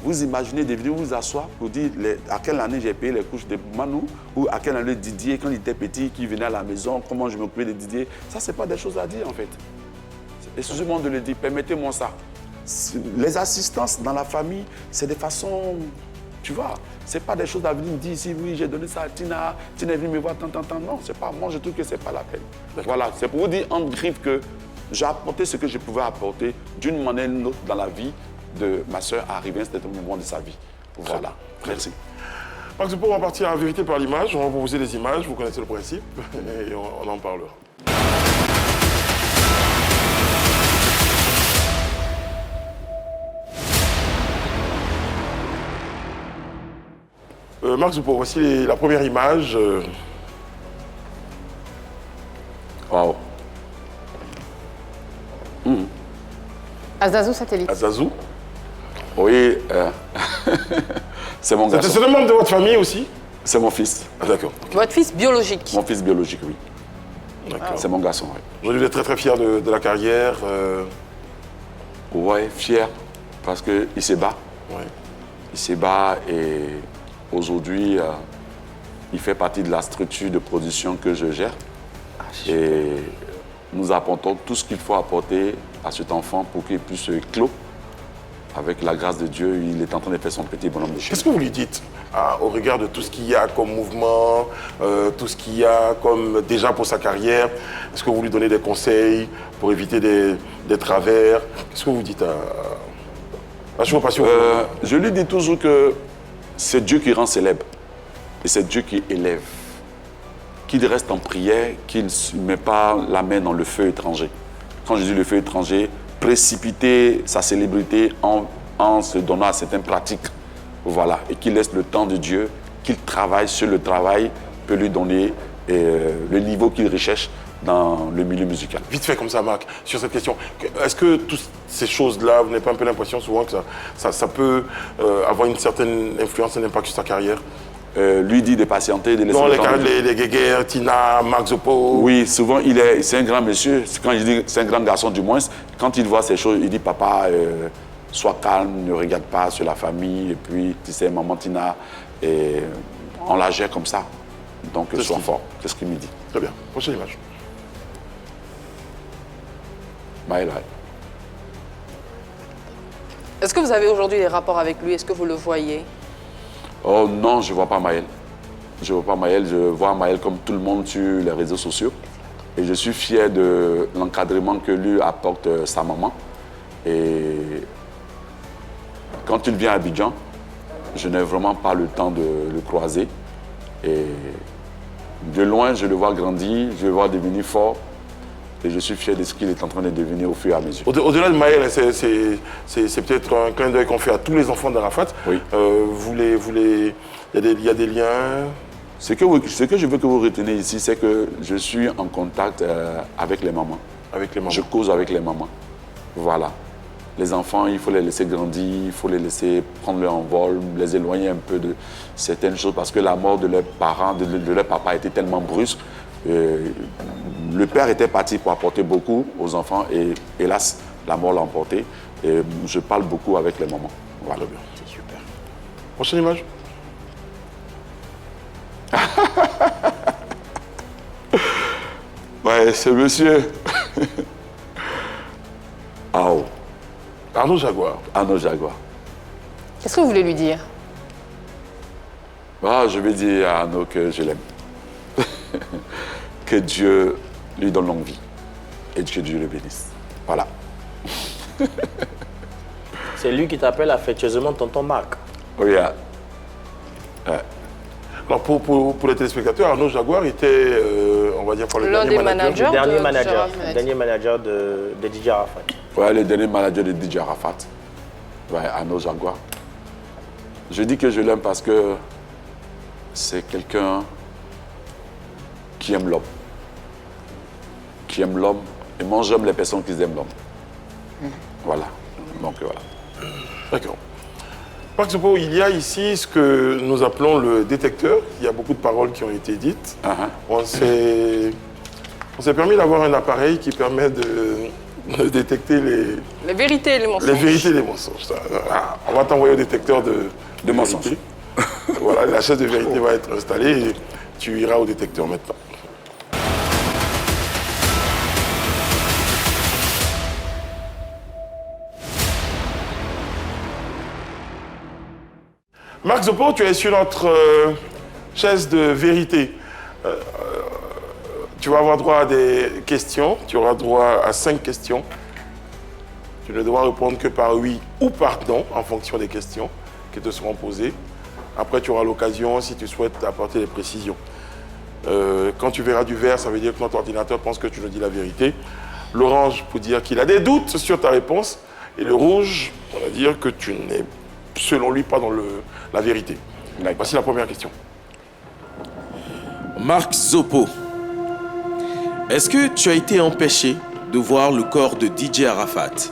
Vous imaginez de venir vous asseoir pour dire à quelle année j'ai payé les couches de Manu ou à quelle année Didier, quand il était petit, qui venait à la maison, comment je m'occupais de Didier. Ça, ce n'est pas des choses à dire en fait. Excusez-moi de le dire, permettez-moi ça. Les assistances dans la famille, c'est des façons, tu vois, ce n'est pas des choses à venir dire ici, oui, j'ai donné ça à Tina, Tina est venue me voir tant. Non, c'est pas, moi je trouve que ce n'est pas la peine. Voilà, c'est pour vous dire en griffe que j'ai apporté ce que je pouvais apporter d'une manière ou d'une autre dans la vie de ma soeur arriver à un certain moment de sa vie. Voilà, merci. Max Zopo, on va partir en vérité par l'image. On va proposer des images, vous connaissez le principe, et on en parlera. Max Zopo, voici la première image. Wow. Azazou Satellite. Azazou. Oui, c'est mon garçon. C'est le membre de votre famille aussi? C'est mon fils. Ah, d'accord. Votre fils biologique? Mon fils biologique, oui. C'est mon garçon, oui. Aujourd'hui, vous êtes très très fier de la carrière. Oui, fier, parce qu'il se bat. Ouais. Il se bat et aujourd'hui, il fait partie de la structure de production que je gère. Et nous apportons tout ce qu'il faut apporter à cet enfant pour qu'il puisse clos. Avec la grâce de Dieu, il est en train de faire son petit bonhomme de chemin. Qu'est-ce que vous lui dites au regard de tout ce qu'il y a comme mouvement, tout ce qu'il y a comme déjà pour sa carrière? Est-ce que vous lui donnez des conseils pour éviter des travers? Qu'est-ce que vous dites à Chouo Passion? Je lui dis toujours que c'est Dieu qui rend célèbre et c'est Dieu qui élève. Qu'il reste en prière, qu'il ne met pas la main dans le feu étranger. Quand je dis le feu étranger, précipiter sa célébrité en se donnant à certaines pratiques. Voilà. Et qu'il laisse le temps de Dieu, qu'il travaille sur le travail, peut lui donner le niveau qu'il recherche dans le milieu musical. Vite fait comme ça, Marc, sur cette question. Est-ce que toutes ces choses-là, vous n'avez pas un peu l'impression souvent que ça peut avoir une certaine influence, un impact sur sa carrière? Lui dit de patienter, de laisser non, le temps. Les Guéguerre, Tina, Marc Zopo. Oui, souvent, c'est un grand monsieur. Quand je dis c'est un grand garçon, du moins, quand il voit ces choses, il dit, papa, sois calme, ne regarde pas sur la famille. Et puis, tu sais, maman Tina, on la gère comme ça. Donc, sois fort. C'est ce qu'il me dit. Très bien. Prochaine image. Maël. Est-ce que vous avez aujourd'hui des rapports avec lui? Est-ce que vous le voyez? Oh non, je ne vois pas Maël. Je ne vois pas Maël. Je vois Maël comme tout le monde sur les réseaux sociaux. Et je suis fier de l'encadrement que lui apporte sa maman. Et quand il vient à Abidjan, je n'ai vraiment pas le temps de le croiser. Et de loin, je le vois grandir, je le vois devenir fort. Et je suis fier de ce qu'il est en train de devenir au fur et à mesure. Au-delà de Maël, c'est peut-être un clin d'œil qu'on fait à tous les enfants d'Arafat. Oui. Il y a des liens. Ce que je veux que vous reteniez ici, c'est que je suis en contact avec les mamans. Avec les mamans. Je cause avec les mamans. Voilà. Les enfants, il faut les laisser grandir, il faut les laisser prendre leur envol, les éloigner un peu de certaines choses parce que la mort de leurs parents, de leur papa était tellement brusque. Le père était parti pour apporter beaucoup aux enfants et hélas, la mort l'a emporté. Et je parle beaucoup avec les mamans. Voilà. Très bien, c'est super. Prochaine image. Ouais, c'est monsieur. Arnaud Jaguar. Arnaud Jaguar. Qu'est-ce que vous voulez lui dire? Je vais dire à Arnaud que je l'aime. Que Dieu lui donne longue vie et que Dieu le bénisse. Voilà. C'est lui qui t'appelle affectueusement tonton Marc. Oui. Ouais. Alors pour les téléspectateurs, Arnaud Jaguar était, on va dire, l'un des managers. Le dernier manager de DJ Arafat. Ouais, le dernier manager de DJ Arafat. Ouais, Arnaud Jaguar. Je dis que je l'aime parce que c'est quelqu'un qui aime l'homme. Qui aime l'homme. Et moi, j'aime les personnes qui aiment l'homme. Voilà. Donc, voilà. D'accord. Marc Zopo, il y a ici ce que nous appelons le détecteur. Il y a beaucoup de paroles qui ont été dites. On s'est permis d'avoir un appareil qui permet de détecter les vérités et les mensonges. Les vérités et les mensonges. On va t'envoyer au détecteur de mensonges. Voilà, la chaise de vérité va être installée et tu iras au détecteur maintenant. Marc Zopo, tu es sur notre chaise de vérité. Tu vas avoir droit à des questions. Tu auras droit à 5 questions. Tu ne devras répondre que par oui ou par non en fonction des questions qui te seront posées. Après, tu auras l'occasion, si tu souhaites, d'apporter des précisions. Quand tu verras du vert, ça veut dire que notre ordinateur pense que tu nous dis la vérité. L'orange pour dire qu'il a des doutes sur ta réponse. Et le rouge pour dire que tu n'es, selon lui, pas dans la vérité. Voici la première question. Marc Zopo, est-ce que tu as été empêché de voir le corps de DJ Arafat?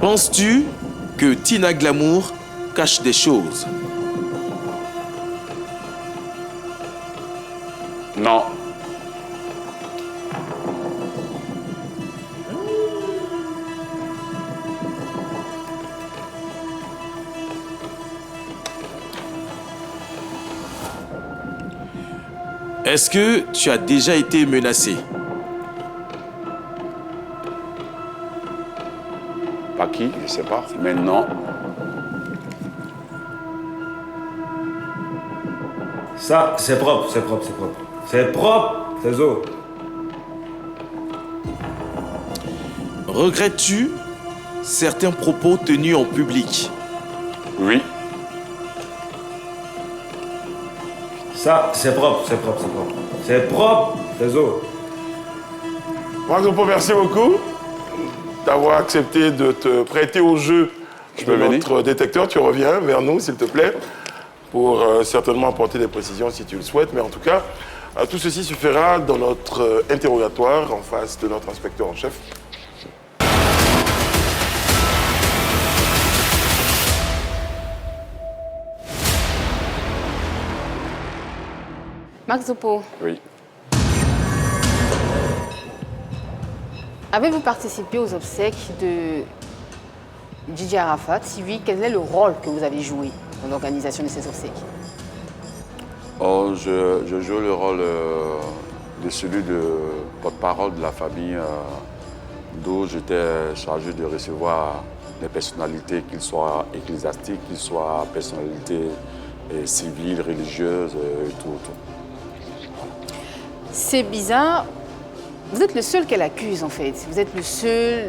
Penses-tu que Tina Glamour cache des choses? Non. Est-ce que tu as déjà été menacé? Par qui? Je ne sais pas. Mais non. Ça, c'est propre, c'est propre, c'est propre. C'est propre, c'est zo. Regrettes-tu certains propos tenus en public? Oui. Ça, c'est propre, c'est propre, c'est propre. C'est propre, c'est zo. Marc Zopo, merci beaucoup d'avoir accepté de te prêter au jeu de notre détecteur. Tu reviens vers nous, s'il te plaît, pour certainement apporter des précisions si tu le souhaites. Mais en tout cas, tout ceci se fera dans notre interrogatoire en face de notre inspecteur en chef. Marc Zopo, Oui. avez-vous participé aux obsèques de Didier Arafat? Si oui, quel est le rôle que vous avez joué dans l'organisation de ces obsèques? Oh, je joue le rôle de celui de porte-parole de la famille, d'où j'étais chargé de recevoir les personnalités, qu'ils soient ecclésiastiques, qu'ils soient personnalités civiles, religieuses et tout. C'est bizarre. Vous êtes le seul qu'elle accuse, en fait. Vous êtes le seul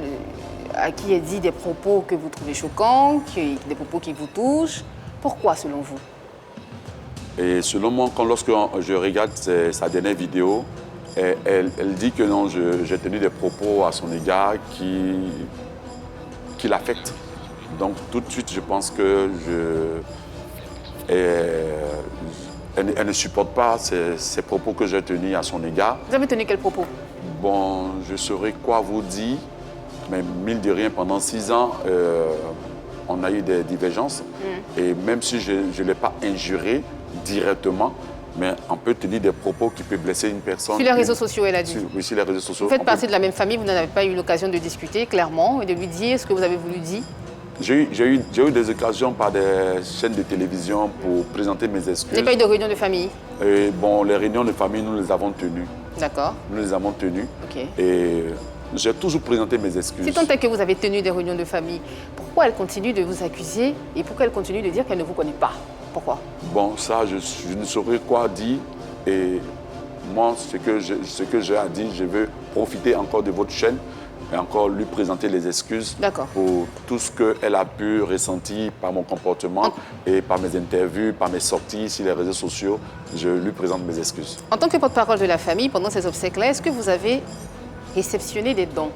à qui elle dit des propos que vous trouvez choquants, des propos qui vous touchent. Pourquoi, selon vous? Et selon moi, lorsque je regarde sa dernière vidéo, elle dit que non, j'ai tenu des propos à son égard qui l'affectent. Donc tout de suite, je pense que elle ne supporte pas ces propos que j'ai tenus à son égard. Vous avez tenu quels propos? Bon, je saurais quoi vous dire, mais mine de rien, pendant 6 ans, on a eu des divergences. Et même si je ne l'ai pas injuré directement, mais on peut tenir des propos qui peuvent blesser une personne. Sur les réseaux sociaux, elle a dit. Oui, sur les réseaux sociaux. Vous faites partie de la même famille, vous n'en avez pas eu l'occasion de discuter clairement et de lui dire ce que vous avez voulu dire? J'ai eu des occasions par des chaînes de télévision pour présenter mes excuses. Vous n'avez pas eu de réunion de famille? Et bon, les réunions de famille, nous les avons tenues. D'accord. Nous les avons tenues. Ok. Et j'ai toujours présenté mes excuses. Si tant est que vous avez tenu des réunions de famille, pourquoi elle continue de vous accuser et pourquoi elle continue de dire qu'elle ne vous connaît pas? Pourquoi? Bon, ça, je ne saurais quoi dire. Et moi, ce que j'ai à dire, je veux profiter encore de votre chaîne et encore lui présenter les excuses pour tout ce qu'elle a pu ressentir par mon comportement et par mes interviews, par mes sorties sur les réseaux sociaux. Je lui présente mes excuses. En tant que porte-parole de la famille, pendant ces obsèques-là, est-ce que vous avez réceptionné des dons?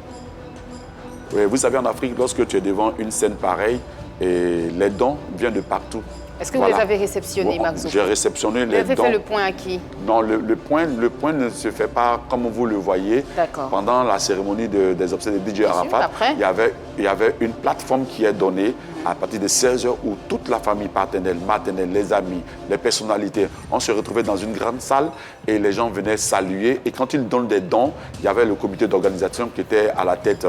Oui, vous savez, en Afrique, lorsque tu es devant une scène pareille, et les dons viennent de partout. Est-ce que vous les avez réceptionnés, Marc Zopo? J'ai réceptionné les dons. Vous avez fait le point à qui? Non, le point ne se fait pas comme vous le voyez. Pendant la cérémonie des obsèques de Didier Arafat, il y avait une plateforme qui est donnée à partir de 16h où toute la famille paternelle, maternelle, les amis, les personnalités, on se retrouvait dans une grande salle et les gens venaient saluer. Et quand ils donnent des dons, il y avait le comité d'organisation qui était à la tête,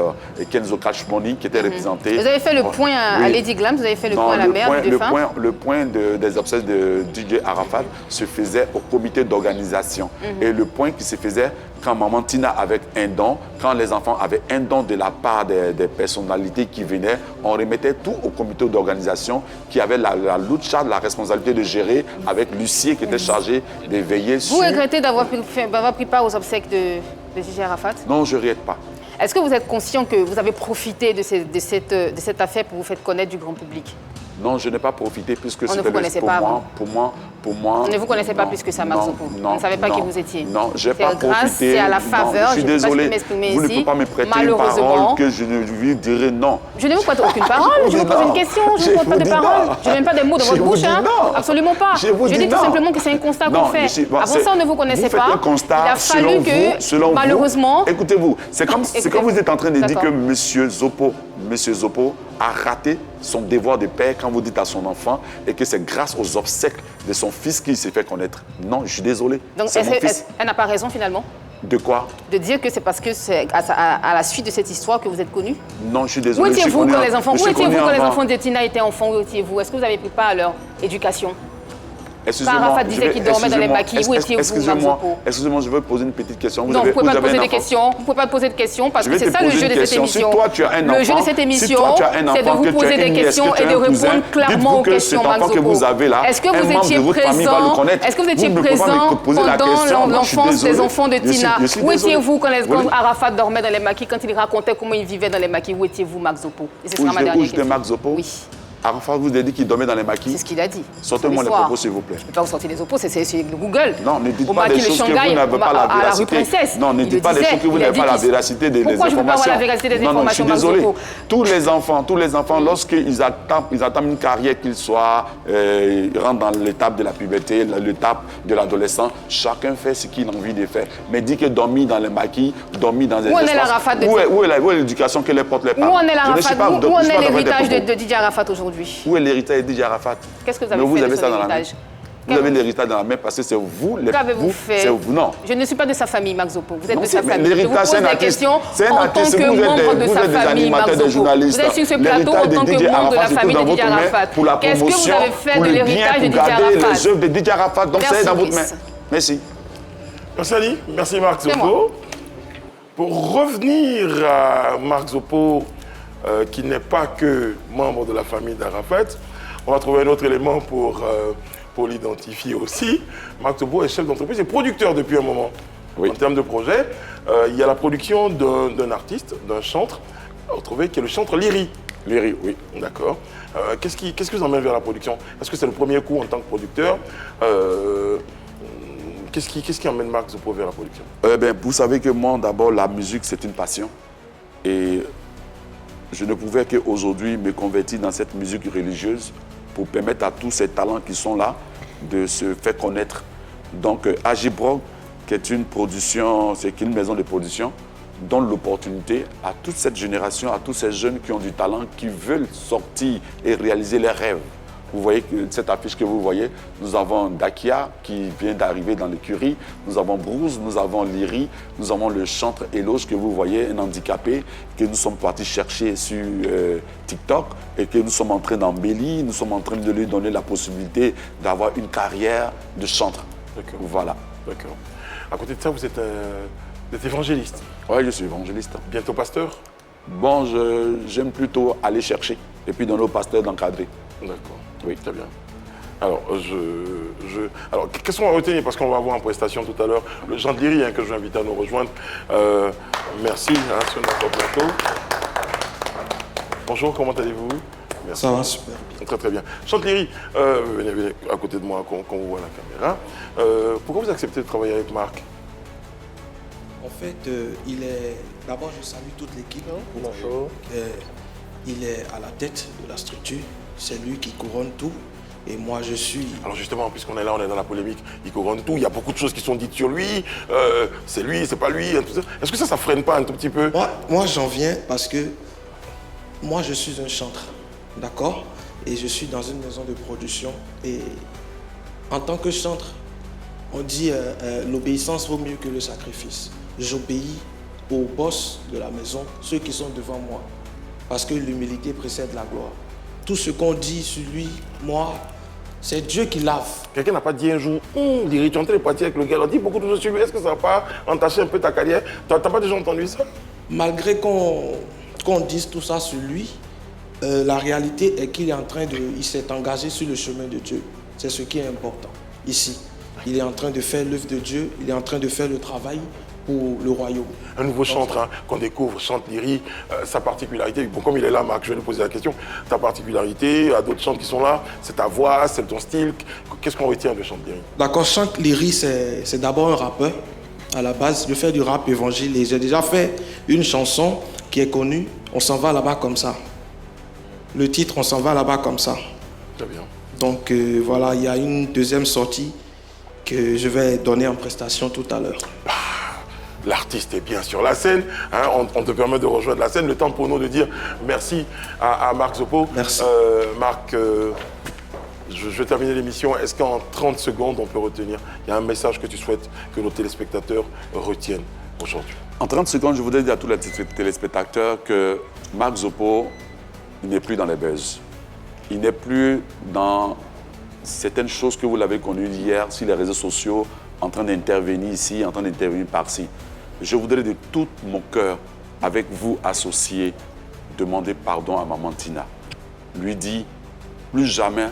Kenzo Kashmoni, qui était représenté. Vous avez fait le point à Lady Glam, vous avez fait le point à la mère du défunt? Le point des obsèques de Didier Arafat se faisait au comité d'organisation. Et le point qui se faisait quand Maman Tina avait un don, quand les enfants avaient un don de la part des personnalités qui venaient, on remettait tout au comité d'organisation qui avait la lourde charge, la responsabilité de gérer avec l'huissier qui était chargé de veiller sur... Vous regrettez d'avoir pris part aux obsèques de Didier Arafat? Non, je ne regrette pas. Est-ce que vous êtes conscient que vous avez profité de cette affaire pour vous faire connaître du grand public? Non, je n'ai pas profité puisque c'était pour moi. On ne vous connaissait pas plus que ça, Marc Zopo. On ne savait pas qui vous étiez. Non, je n'ai pas profité. C'est à la faveur. Je suis désolé. Vous ne pouvez pas me prêter une parole que je ne lui dirai non. Je ne vous prête aucune parole. Je vous pose une question. Je ne vous prête pas de parole. Je n'ai même pas des mots dans votre bouche. Absolument pas. Je dis tout simplement que c'est un constat qu'on fait. Avant ça, on ne vous connaissait pas. Vous faites un constat. Il a fallu que, malheureusement... Écoutez-vous, c'est comme vous êtes en train de dire que M. Zopo a raté son devoir de père quand vous dites à son enfant et que c'est grâce aux obsèques de son fils qu'il s'est fait connaître. Non, je suis désolé. Donc, elle n'a pas raison finalement? De quoi? De dire que c'est parce que c'est à la suite de cette histoire que vous êtes connu? Non, je suis désolé. Où étiez-vous quand les enfants de Tina étaient enfants? Où étiez-vous? Est-ce que vous avez pris part à leur éducation? Arafat disait qu'il dormait dans les maquis. Où étiez-vous, Marc Zopo? Excusez-moi, je veux poser une petite question. Non, vous ne pouvez pas poser des questions. Vous ne pouvez pas poser de questions parce que c'est ça le jeu de cette émission. Si toi, tu as un enfant, le jeu de cette émission, c'est de vous poser des questions et de répondre clairement aux questions, Marc Zopo. Est-ce que vous étiez présent? Est-ce que vous étiez présent pendant l'enfance des enfants de Tina? Où étiez-vous quand Arafat dormait dans les maquis, quand il racontait comment il vivait dans les maquis? Où étiez-vous, Marc Zopo? Et ce sera ma dernière question. Marc Zopo? Oui. Arafat vous a dit qu'il dormait dans les maquis. C'est ce qu'il a dit. Sortez-moi les propos, s'il vous plaît. Je ne peux pas vous sortir les propos, c'est Google. Non, ne dites pas des choses que vous n'avez pas la véracité. Non, ne dites pas des choses que vous n'avez pas la véracité des informations. Pourquoi je ne peux pas avoir la véracité des informations? Non, je suis désolé. Tous les enfants, lorsqu'ils attendent une carrière, qu'ils soient, rentrent dans l'étape de la puberté, l'étape de l'adolescent, chacun fait ce qu'il a envie de faire. Mais dit que dormir dans les maquis, dormir dans des espaces... Où est l'éducation que les portent les parents? Où en est l'héritage de Didier Arafat aujourd'hui? Où est l'héritage de Didier Arafat? Qu'est-ce que vous avez fait de son héritage? Vous avez l'héritage dans la main parce que c'est vous les... Qu'avez-vous fait? Non. Je ne suis pas de sa famille, Marc Zopo. Vous êtes non, de sa famille. Je vous pose des questions en tant que membre de sa famille, Marc Zopo. Vous êtes sur ce plateau en tant que membre de la famille de Didier Arafat. Qu'est-ce que vous avez fait de l'héritage de Didier Arafat? Les œuvres de Didier Arafat, donc c'est dans votre main. Merci. Merci Ali. Merci Marc Zopo. Pour revenir à Marc Zopo, qui n'est pas que membre de la famille d'Arafat, on va trouver un autre élément pour l'identifier aussi. Marc Zopo est chef d'entreprise et producteur depuis un moment. Oui. En termes de projet, il y a la production d'un artiste, d'un chantre, on va trouver qui est le chantre Liri. Liri, oui. D'accord. Qu'est-ce qui vous emmène vers la production? Est-ce que c'est le premier coup en tant que producteur? Qu'est-ce qui emmène Marc Zopo vers la production? Vous savez que moi, d'abord, la musique, c'est une passion. Et je ne pouvais qu'aujourd'hui me convertir dans cette musique religieuse pour permettre à tous ces talents qui sont là de se faire connaître. Donc, Agibrok, qui est une production, c'est une maison de production, donne l'opportunité à toute cette génération, à tous ces jeunes qui ont du talent, qui veulent sortir et réaliser leurs rêves. Vous voyez que cette affiche que vous voyez, nous avons Dakia qui vient d'arriver dans l'écurie, nous avons Bruce, nous avons Liri, nous avons le chantre Eloge que vous voyez, un handicapé que nous sommes partis chercher sur TikTok et que nous sommes en train d'embellir, nous sommes en train de lui donner la possibilité d'avoir une carrière de chantre. D'accord. Voilà. D'accord. À côté de ça, vous êtes évangéliste. Oui, je suis évangéliste. Bientôt pasteur? Bon, j'aime plutôt aller chercher et puis donner au pasteur d'encadrer. D'accord. Oui, très bien. Alors, alors qu'est-ce qu'on va retenir? Parce qu'on va voir en prestation tout à l'heure le Jean de Liri que je vais inviter à nous rejoindre. Merci sur notre plateau. Bonjour, comment allez-vous? Merci. Ça va, super. Très très bien. Jean de Liri, venez à côté de moi qu'on vous voit à la caméra. Pourquoi vous acceptez de travailler avec Marc? En fait, d'abord, je salue toute l'équipe. Bonjour. Il est à la tête de la structure. C'est lui qui couronne tout. Et moi, je suis... Alors justement, puisqu'on est là, on est dans la polémique, il couronne tout. Il y a beaucoup de choses qui sont dites sur lui. C'est lui, c'est pas lui. Est-ce que ça freine pas un tout petit peu? Moi, j'en viens parce que moi, je suis un chantre. D'accord? Et je suis dans une maison de production. Et en tant que chantre, on dit l'obéissance vaut mieux que le sacrifice. J'obéis aux boss de la maison, ceux qui sont devant moi. Parce que l'humilité précède la gloire. Tout ce qu'on dit sur lui, moi, c'est Dieu qui lave. Quelqu'un n'a pas dit un jour, Liri, tu es en train de partir avec le gars, on dit beaucoup de choses sur lui, est-ce que ça va pas entacher un peu ta carrière? Tu n'as pas déjà entendu ça? Malgré qu'on dise tout ça sur lui, la réalité est qu'il est en train il s'est engagé sur le chemin de Dieu. C'est ce qui est important ici. Il est en train de faire l'œuvre de Dieu, il est en train de faire le travail pour le royaume. Un nouveau chantre qu'on découvre, chante Liri, sa particularité, bon, comme il est là, Marc, je vais lui poser la question, ta particularité, à d'autres chantres qui sont là, c'est ta voix, c'est ton style, qu'est-ce qu'on retient de chante Liri? D'accord, chante Liri, c'est d'abord un rappeur, à la base, je fais du rap évangile et j'ai déjà fait une chanson qui est connue, On s'en va là-bas comme ça. Le titre, On s'en va là-bas comme ça. Très bien. Donc voilà, il y a une deuxième sortie que je vais donner en prestation tout à l'heure. L'artiste est bien sur la scène, hein, on te permet de rejoindre la scène. Le temps pour nous de dire merci à Marc Zopo. Merci. Marc, je vais terminer l'émission. Est-ce qu'en 30 secondes, on peut retenir, il y a un message que tu souhaites que nos téléspectateurs retiennent aujourd'hui? En 30 secondes, je voudrais dire à tous les téléspectateurs que Marc Zopo, il n'est plus dans les buzz. Il n'est plus dans certaines choses que vous l'avez connues hier sur les réseaux sociaux, en train d'intervenir ici, en train d'intervenir par-ci. Je voudrais de tout mon cœur, avec vous associés, demander pardon à Maman Tina. Lui dire, plus jamais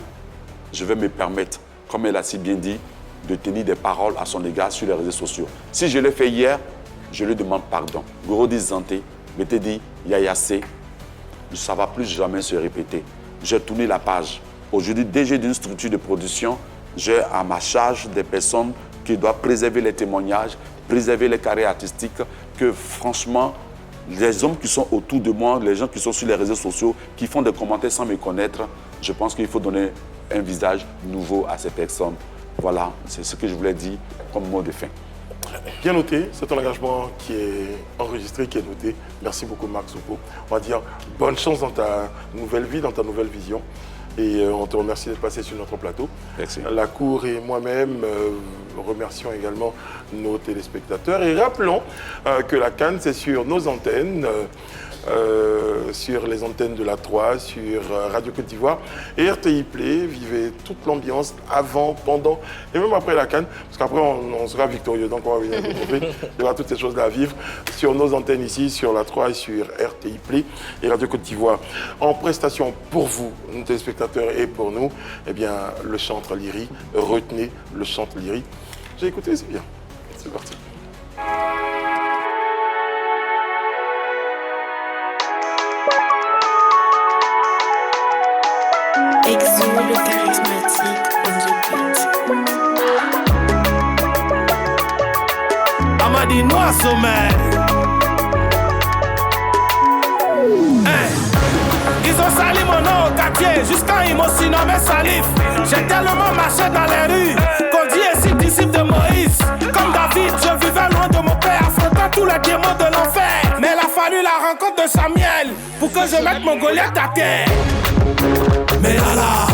je vais me permettre, comme elle a si bien dit, de tenir des paroles à son égard sur les réseaux sociaux. Si je l'ai fait hier, je lui demande pardon. Goro dit Zanté, mais te dit Yayase, ça ne va plus jamais se répéter. J'ai tourné la page. Aujourd'hui, DG d'une structure de production, j'ai à ma charge des personnes qui doivent préserver les témoignages, préserver les carrières artistiques, que franchement, les hommes qui sont autour de moi, les gens qui sont sur les réseaux sociaux, qui font des commentaires sans me connaître, je pense qu'il faut donner un visage nouveau à ces personnes. Voilà, c'est ce que je voulais dire comme mot de fin. Bien noté, c'est un engagement qui est enregistré, qui est noté. Merci beaucoup Marc Soupo. On va dire bonne chance dans ta nouvelle vie, dans ta nouvelle vision. Et on te remercie d'être passé sur notre plateau. Merci. La Cour et moi-même remercions également nos téléspectateurs. Et rappelons que la Cannes, c'est sur nos antennes, sur les antennes de la 3, sur Radio Côte d'Ivoire et RTI Play. Vivez toute l'ambiance avant, pendant et même après la Cannes, parce qu'après on sera victorieux, donc on va venir retrouver. Il y aura toutes ces choses à vivre sur nos antennes ici, sur la 3 et sur RTI Play et Radio Côte d'Ivoire. En prestation pour vous, nos téléspectateurs, et pour nous, eh bien, le chantre Lyri. Retenez le chantre Lyri. J'ai écouté, c'est bien. C'est parti. Exo, le charismatique, on the beat. Amadi Noir sommet. Ils ont sali mon nom au quartier, jusqu'à ils m'ont surnommé Salif. J'ai tellement marché dans les rues qu'on dit ici disciple de Moïse. Comme David, je vivais loin de mon père, affrontant tous les démons de l'enfer. Mais il a fallu la rencontre de Samuel pour que je mette mon Goliath à terre. Mais là là,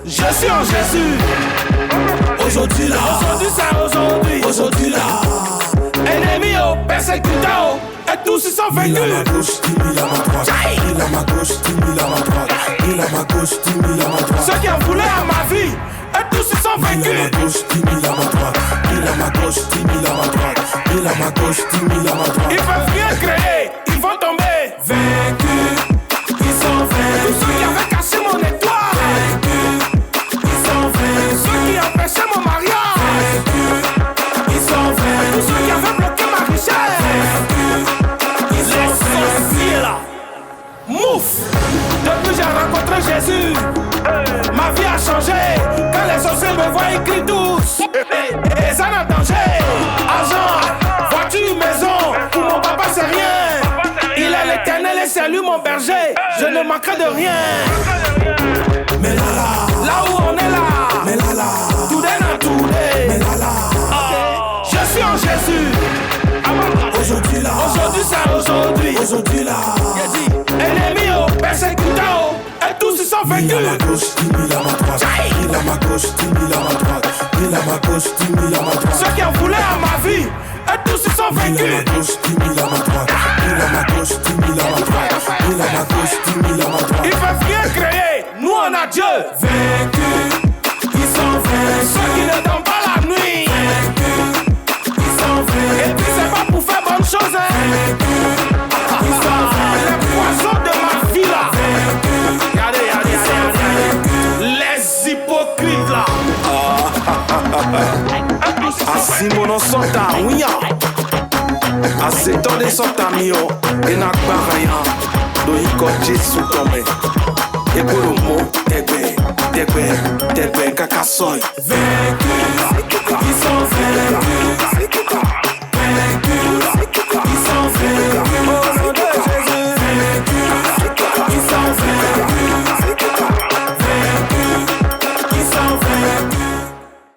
je suis en Jésus. Aujourd'hui là, aujourd'hui c'est aujourd'hui là. Ennemis oh, persécutants oh, et tous ils sont vaincus. Il a ma gauche, il a ma droite. Il a ma gauche, il a ma droite. Il a ma gauche, il a ma droite. Ceux qui en voulaient à ma vie, et tous ils sont vaincus. Il a ma gauche, il a ma droite. Il a ma gauche, il a ma droite. Il a ma gauche, il a ma droite. Ils peuvent rien créer, ils vont tomber. Vaincus, ils sont vaincus. Tous ceux qui avaient caché mon étoile. Vaincus, ils sont vaincus. Ceux qui empêchaient mon mariage. Vaincus, ils sont vaincus. Tous ceux qui avaient bloqué ma richesse. Vaincus, ils sont sorciers là. Mouf! Depuis j'ai rencontré Jésus, ma vie a changé. Quand les sorciers me voient, ils crient tous. Et ça n'a danger. Argent, voiture, maison, pour mon papa c'est rien. Il est l'éternel et c'est lui mon berger. Je ne manquerai de rien. Mais là où on est là. Mais là, today na today. Mais là, je suis en Jésus. Aujourd'hui là, aujourd'hui c'est aujourd'hui. Aujourd'hui là, ennemis oh, persécutants oh, et tous ils sont vaincus. Il a ma gauche, il a ma droite. Il a ma gauche, il a ma droite. Il a ma gauche, il a ma droite. Ceux qui en voulaient à ma vie, et tous ils sont vaincus. Il a ma gauche, il a ma droite. Il a ma gauche, il a ma droite. Il a ma gauche, il a ma droite. Ils peuvent rien créer, nous on a Dieu. Vaincus, ils sont vaincus. Ceux qui ne dorment pas la nuit. Vaincus, ils sont vaincus. Et puis c'est pas pour faire bonne chose hein. Ils sont vaincus. Les poissons de ma vie là. Regardez, les hypocrites là. Asimono sota ouya. Aseto de sota mio. Enakbaraya. Do iko Jesu tome. Ekolomo tebe kakasoy. Vaincus, ils sont vaincus.